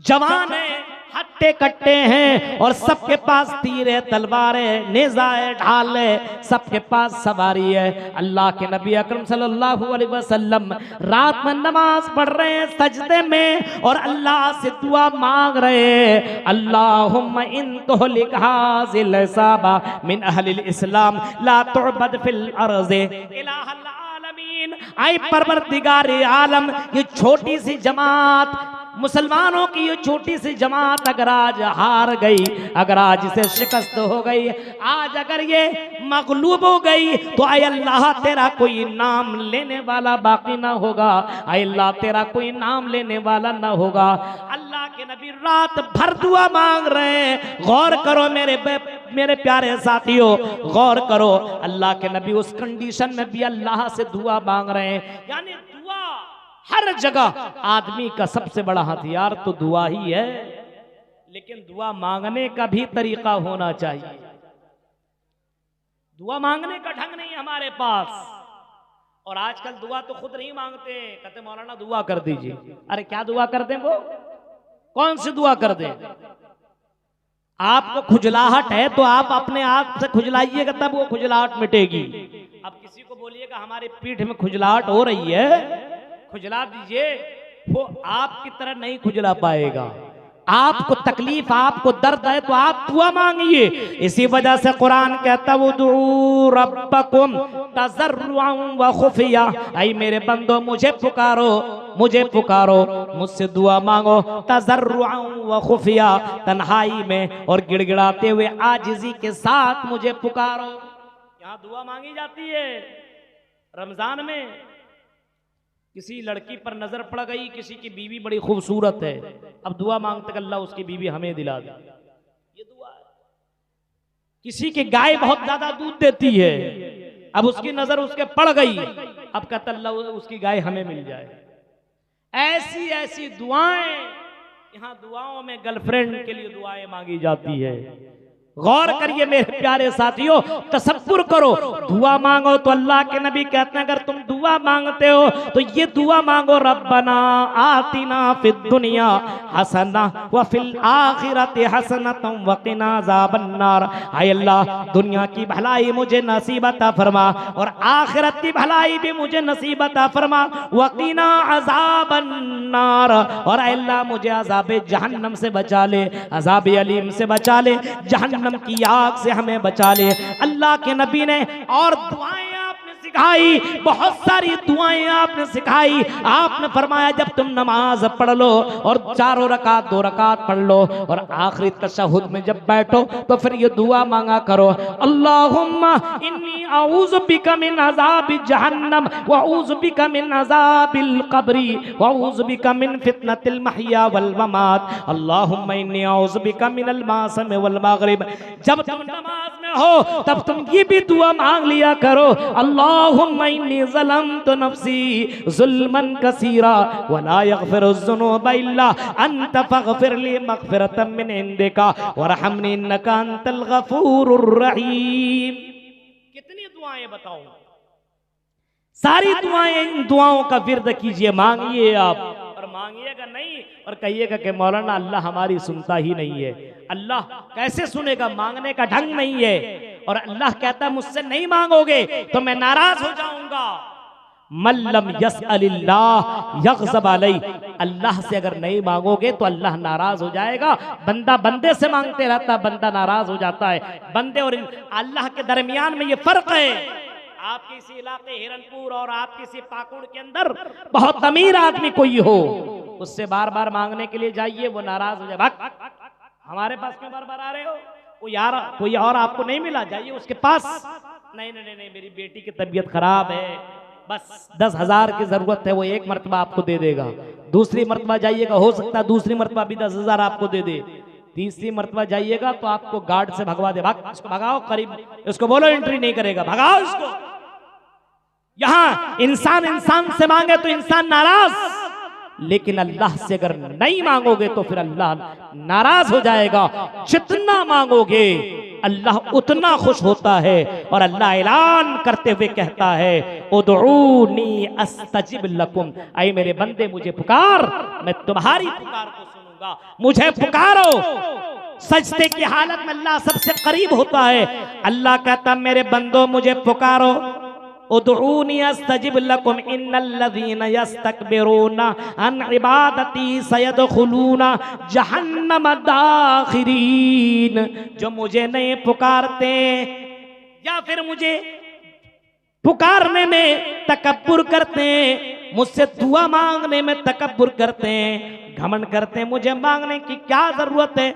जवान हैं, हट्टे कट्टे हैं, और सबके पास तीर है, तलवार है, नेजा है, ढाल है, सबके पास सवारी है। अल्लाह के नबी अकरम सल्लल्लाहु अलैहि वसल्लम रात में नमाज पढ़ रहे हैं सजदे में, और अल्लाह से दुआ मांग रहे हैं, अल्लाहुम्मा इन तुहलिक हाज़िल साबा मिन अहलिल इस्लाम ला तुअबद फिल अर्ज़ इलाहल आलमीन। आई परवरदिगार आलम, ये छोटी सी जमात, मुसलमानों की ये छोटी सी जमात अगर आज हार गई, अगर आज इसे शिकस्त हो गई, आज अगर ये मगलूब हो गई, तो आय अल्लाह तेरा कोई नाम लेने वाला बाकी ना होगा, आय अल्लाह तेरा कोई नाम लेने वाला ना होगा। अल्लाह के नबी रात भर दुआ मांग रहे हैं। गौर करो मेरे प्यारे साथियों, गौर करो, अल्लाह के नबी उस कंडीशन में भी अल्लाह से दुआ मांग रहे हैं। यानी दुआ हर जगह, आदमी का सबसे बड़ा हथियार तो दुआ ही है, लेकिन दुआ मांगने का भी तरीका होना चाहिए। दुआ मांगने का ढंग नहीं हमारे पास, और आजकल दुआ तो खुद नहीं मांगते, कहते मौलाना दुआ कर दीजिए। अरे क्या दुआ कर दें, वो कौन सी दुआ कर दें? आपको खुजलाहट है तो आप अपने आप से खुजलाइएगा, तब वो खुजलाहट मिटेगी। अब किसी को बोलिएगा हमारी पीठ में खुजलाहट हो रही है, खुजला दीजिए, वो आपकी तरह नहीं खुजला पाएगा। आपको तकलीफ, आपको दर्द है तो आप दुआ मांगिए। इसी वजह से कुरान कहता है उदू रब्बकुम तज़र्रुअन व खुफिया, ऐ मेरे बंदो मुझे पुकारो, मुझे पुकारो, मुझसे दुआ मांगो, तज़र्रुअन व खुफिया, तन्हाई में और गिड़गिड़ाते हुए आजिज़ी के साथ मुझे पुकारो। यहाँ दुआ मांगी जाती है। रमजान में किसी लड़की पर नजर पड़ गई, किसी की बीवी बड़ी खूबसूरत है, अब दुआ मांगते अल्लाह उसकी बीवी हमें दिला दे, ये दुआ है। किसी की गाय बहुत ज्यादा दूध देती है, अब उसकी नजर उसके पड़ गई, अब कहता अल्लाह उसकी गाय हमें मिल जाए। ऐसी ऐसी दुआएं, यहाँ दुआओं में गर्लफ्रेंड के लिए दुआएं मांगी जाती है। गौर करिए मेरे प्यारे साथियों, तसव्वुर करो, दुआ मांगो तो अल्लाह के नबी कहते हैं अगर तुम दुआ मांगते हो तो ये दुआ मांगो, रब्बना आतिना फिद दुनिया हसना व फिल आखिरति हसनतम व क़िना अज़ाबन्नार। हाय अल्लाह, दुनिया की भलाई मुझे नसीब अता फरमा और आखिरत की भलाई भी मुझे नसीब अता फरमा, व क़िना अज़ाबन्नार, और अल्लाह मुझे अज़ाब जहन्नम से बचा ले, अज़ाब अलीम से बचा ले, जहन्नम की आग से हमें बचा ले। अल्लाह के नबी ने और दुआएं आपने सिखाई, बहुत सारी दुआएं आपने सिखाई। आपने फरमाया जब तुम नमाज पढ़ लो और 4 रकात 2 रकात पढ़ लो और आखिरी तशहुद में जब बैठो तो फिर ये दुआ मांगा करो, अल्लाहुम्मा इन्नी अऊज़ु बिका मिन अज़ाबि जहन्नम व अऊज़ु बिका मिन अज़ाबिल क़ब्री व अऊज़ु बिका मिन फितनतिल महया वल ममात, अल्लाहुम्मा इन्नी अऊज़ु बिका मिनल मासम वल मग़रिब। जब तुम नमाज में हो तब तुम ये भी दुआ मांग लिया करो, अल्लाहुम्मा इन्नी ज़लमतु नफ्सी ज़ुल्मन कसीरा व ला यग़फ़िरुज़्ज़ुनूब इल्ला अंत फ़ग़फ़िर ली मग़फ़िरतम मिन इंदिका वरहमनी इन्नका अंतल गफ़ूरुर रहीम। कितनी दुआएं बताऊं, सारी दुआएं, इन दुआओं का विर्द कीजिए, मांगिए आप, और मांगिएगा नहीं और कहिएगा कि मौलाना अल्लाह हमारी सुनता ही नहीं है। अल्लाह कैसे सुनेगा, मांगने का ढंग नहीं है। और अल्लाह कहता है मुझसे नहीं मांगोगे तो मैं नाराज हो जाऊंगा। मल्लम यसअलिल्लाह यग़ज़ब अलैहि, अल्लाह से अगर नहीं मांगोगे तो अल्लाह नाराज हो जाएगा। बंदा बंदे से मांगते रहता, बंदा नाराज हो जाता है। बंदे और अल्लाह के दरमियान में ये फर्क है। आप किसी इलाके हिरनपुर और आप किसी पाकुड़ के अंदर बहुत अमीर आदमी कोई हो, उससे बार बार मांगने के लिए जाइए, वो नाराज हो जाए, हमारे पास क्यों बार बार आ रहे हो। कोई और आपको नहीं मिला, जाइए उसके पास। नहीं नहीं नहीं नहीं, मेरी बेटी की तबीयत खराब है, बस 10,000 की जरूरत है, वो एक मरतबा आपको दे देगा। दूसरी मरतबा जाइएगा, हो सकता है दूसरी मरतबा भी 10,000 आपको दे दे। तीसरी मरतबा जाइएगा तो आपको गार्ड से भगवा दे, भाग इसको भगाओ, करीब इसको बोलो एंट्री नहीं करेगा, भगाओ इसको। यहां इंसान इंसान से मांगे तो इंसान नाराज, लेकिन अल्लाह से अगर नहीं मांगोगे तो फिर अल्लाह नाराज हो जाएगा। जितना मांगोगे अल्लाह उतना खुश होता है। और अल्लाह ऐलान करते हुए कहता है, उदऊनी अस्तजिब लकुम, ऐ मेरे बंदे मुझे पुकार, मैं तुम्हारी पुकार को सुनूंगा। मुझे पुकारो। सजदे की हालत में अल्लाह सबसे करीब होता है। अल्लाह कहता मेरे बंदो मुझे पुकारो, उदऊनी अस्तजिब लकुम इन्नल्लज़ीना यस्तकबिरूना अन इबादती सयदखुलूना जहन्नम दाखिरीन। जो मुझे नहीं पुकारते या फिर मुझे पुकारने में तकब्बुर करते हैं, मुझसे दुआ मांगने में तकब्बुर करते हैं, घमंड करते हैं, मुझे मांगने की क्या जरूरत है,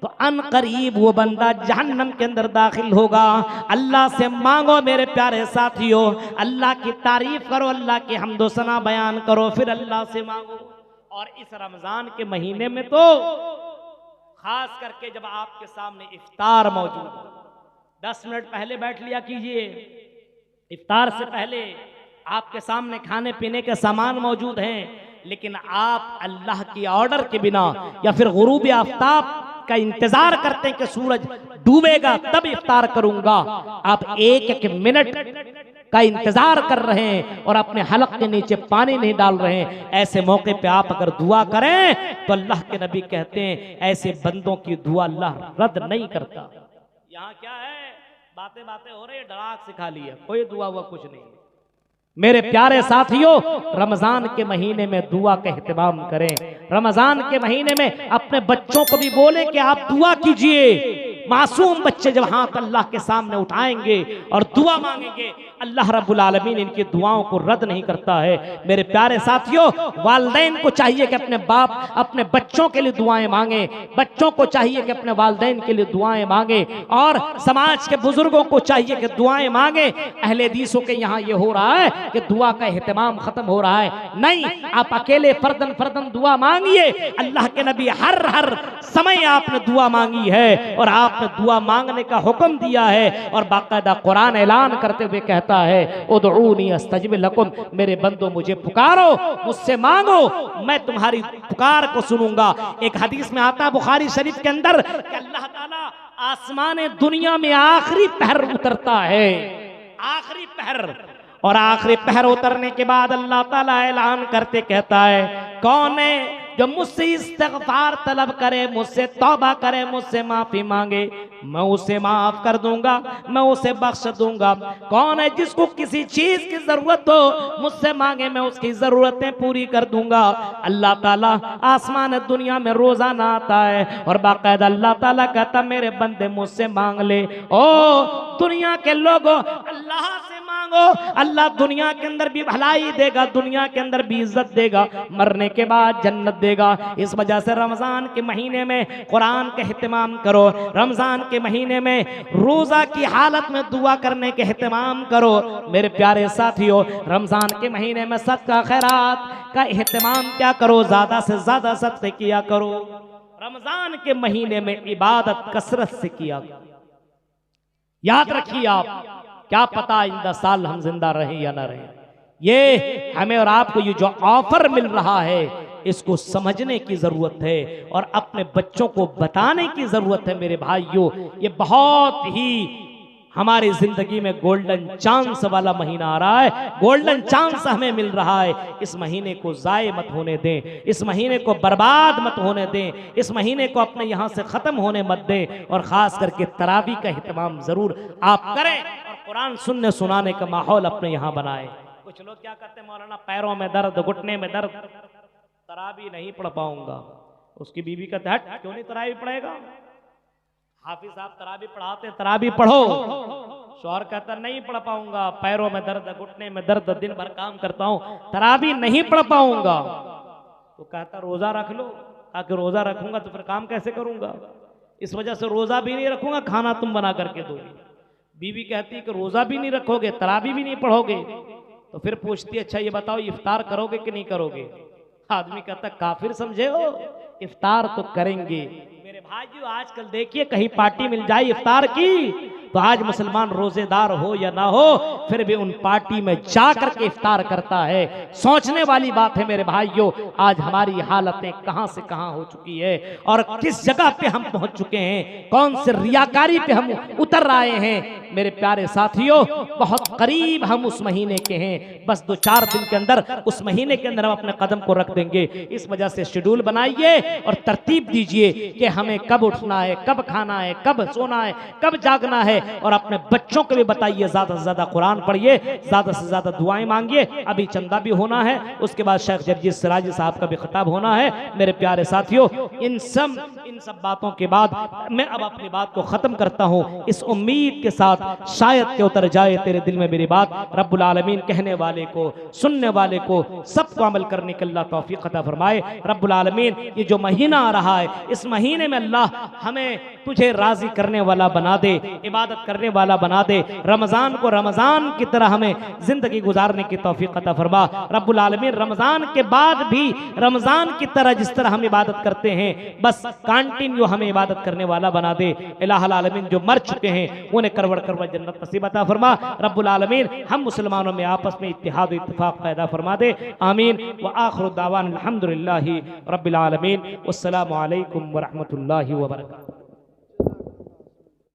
तो अन करीब वो बंदा जहन्नम के अंदर दाखिल होगा। अल्लाह से मांगो मेरे प्यारे साथियों, अल्लाह की तारीफ करो, अल्लाह की हम्दो सना बयान करो, फिर अल्लाह से मांगो। और इस रमजान के महीने में तो खास करके जब आपके सामने इफ्तार मौजूद हो, 10 मिनट पहले बैठ लिया कीजिए। इफ्तार से पहले आपके सामने खाने पीने के सामान मौजूद हैं, लेकिन आप अल्लाह की ऑर्डर के बिना या फिर गुरूब आफ्ताब का इंतजार करते हैं कि सूरज डूबेगा तब इफ्तार करूंगा। आप एक एक मिनट का इंतजार कर रहे हैं और अपने हलक के नीचे पानी नहीं डाल रहे हैं। ऐसे मौके पे आप अगर दुआ करें तो अल्लाह के नबी कहते हैं ऐसे बंदों की दुआ अल्लाह रद्द नहीं करता। यहाँ क्या है, बातें बातें हो रही है, डराक सिखा लिया, कोई दुआ हुआ कुछ नहीं। मेरे प्यारे साथियों, रमजान के महीने में दुआ का एहतमाम करें। रमजान के महीने में अपने बच्चों को भी बोले कि आप दुआ कीजिए। मासूम बच्चे जब हाथ अल्लाह के सामने उठाएंगे और दुआ मांगेंगे, अल्लाह रब्बुल आलमीन इनकी दुआओं को रद्द नहीं करता है। मेरे प्यारे साथियों, वालिदैन को चाहिए कि अपने बाप अपने बच्चों के लिए दुआएं मांगे, बच्चों को चाहिए कि अपने वालिदैन के लिए दुआएं मांगे, और समाज के बुजुर्गों को चाहिए कि दुआएं मांगे। अहले हदीसों के यहाँ ये हो रहा है कि दुआ का एहतमाम खत्म हो रहा है। नहीं, आप अकेले फर्दन फर्दन दुआ मांगिए। अल्लाह के नबी हर समय आपने दुआ मांगी है और आपने दुआ मांगने का हुक्म दिया है। और बाकायदा कुरान ऐलान करते हुए कहता है, उदऊनी अस्तजिब लकुम, मेरे बंदो मुझे पुकारो, मुझसे मांगो, मैं तुम्हारी पुकार को सुनूंगा। एक हदीस में आता है बुखारी शरीफ के अंदर कि अल्लाह ताला आसमान दुनिया में आखिरी पहर उतरता है, आखिरी पहर, और आखिरी पहर उतरने के बाद अल्लाह ताला ऐलान करते कहता है, कौन है जो मुझसे इस्तिग़फ़ार तलब करे, मुझसे तौबा करे, मुझसे माफी मांगे, मैं उसे माफ कर दूंगा, मैं उसे बख्श दूंगा। कौन है जिसको किसी चीज की जरूरत हो, मुझसे मांगे, मैं उसकी जरूरतें पूरी कर दूंगा। अल्लाह ताला आसमान दुनिया में रोजाना आता है और बाकायदा अल्लाह ताला कहता मेरे बंदे मुझसे मांग ले। ओ दुनिया के लोगों, अल्लाह से मांगो, अल्लाह दुनिया के अंदर भी भलाई देगा, दुनिया के अंदर भी इज्जत देगा, मरने के बाद जन्नत देगा। इस वजह से रमजान के महीने में कुरान का एहतमाम करो, रमजान के महीने में रोजा की हालत में दुआ करने के एहतमाम करो। मेरे प्यारे साथियों, रमजान के महीने में सदका खैरात का एहतमाम क्या करो, ज्यादा से ज्यादा सदक़े किया करो। रमजान के महीने में इबादत कसरत से किया। याद रखिए आप, क्या पता आइंदा साल हम जिंदा रहें या ना रहें। ये हमें और आपको ये जो ऑफर मिल रहा है, इसको समझने की जरूरत है और अपने बच्चों को बताने की जरूरत है। मेरे भाइयों, ये बहुत ही हमारी जिंदगी में गोल्डन चांस वाला महीना आ रहा है, गोल्डन चांस हमें मिल रहा है। इस महीने को जाये मत होने दें, इस महीने को बर्बाद मत होने दें, इस महीने को अपने यहाँ से खत्म होने मत दें। और खास करके तरावी का एहतमाम जरूर आप करें और कुरान सुनने सुनाने का माहौल अपने यहाँ बनाए। कुछ लोग क्या करते हैं, मौलाना पैरों में दर्द, घुटने में दर्द, तरावी नहीं पढ़ पाऊंगा। उसकी बीवी कहते हट, क्यों नहीं तरावी पढ़ेगा, हाफिज साहब तरावी पढ़ाते, तरावी पढ़ो। शौहर कहता नहीं पढ़ पाऊंगा, पैरों में दर्द, घुटने में दर्द, दिन भर काम करता हूं, तरावी नहीं पढ़ पाऊंगा। तो कहता रोजा रख लो, ताकि रोजा रखूंगा तो फिर काम कैसे करूंगा। इस वजह से रोज़ा भी नहीं रखूंगा, खाना तुम बना करके दोगे। बीवी कहती है कि रोज़ा भी नहीं रखोगे, तरावी भी नहीं पढ़ोगे। तो फिर पूछती है अच्छा ये बताओ इफ्तार करोगे कि नहीं करोगे। आदमी कहता काफिर समझे हो, इफ्तार तो करेंगे। मेरे भाइयों आजकल देखिए कहीं पार्टी मिल जाए इफ्तार की तो आज मुसलमान रोजेदार हो या ना हो फिर भी उन पार्टी में जा करके इफ्तार करता है। सोचने वाली बात है मेरे भाइयों, आज हमारी हालतें कहां से कहां हो चुकी है और किस जगह पे हम पहुंच चुके हैं, कौन से रियाकारी पे हम उतर आए हैं। मेरे प्यारे साथियों बहुत करीब हम उस महीने के हैं, बस 2-4 दिन के अंदर उस महीने के अंदर हम अपने कदम को रख देंगे। इस वजह से शेड्यूल बनाइए और तरतीब दीजिए कि हमें कब उठना है, कब खाना है, कब सोना है, कब जागना है। और अपने बच्चों को भी बताइए ज्यादा से ज्यादा कुरान पढ़िए, ज्यादा से ज्यादा दुआएं मांगिए। अभी चंदा भी होना है, उसके बाद शेख जगजीत सिराजी साहब का भी खिताब होना है। मेरे प्यारे साथियों इन सब बातों के बाद मैं अब अपनी बात को खत्म करता हूं इस उम्मीद के साथ शायद के उतर जाए तेरे दिल में मेरी बात। रब्बुल आलमीन कहने वाले को, सुनने वाले को, सबको अमल करने की अल्लाह तौफीक अता फरमाए। रब्बुल आलमीन ये जो महीना आ रहा है इस महीने में अल्लाह हमें तुझे राजी करने वाला बना दे, इबादत करने वाला बना दे। रमजान को रमजान की तरह हमें जिंदगी गुजारने की तौफीक अता फरमा। रब्बुल आलमीन रमजान के बाद भी रमजान की तरह जिस तरह हम इबादत करते हैं बस कंटिन्यू हमें इबादत करने वाला बना दे। इलाहुल आलमीन जो मर चुके हैं उन्हें करवड़ करवड़ जन्नत नसीब अता फरमा। रब्बुल आलमीन हम मुसलमानों में आपस में इत्तिहाद और इत्तिफाक पैदा फरमा दे। आमीन व आखिरु दावाना अल्हम्दुलिल्लाहि रब्बिल आलमीन। वस्सलामु अलैकुम व रहमतुल्लाहि व बरकातुहू।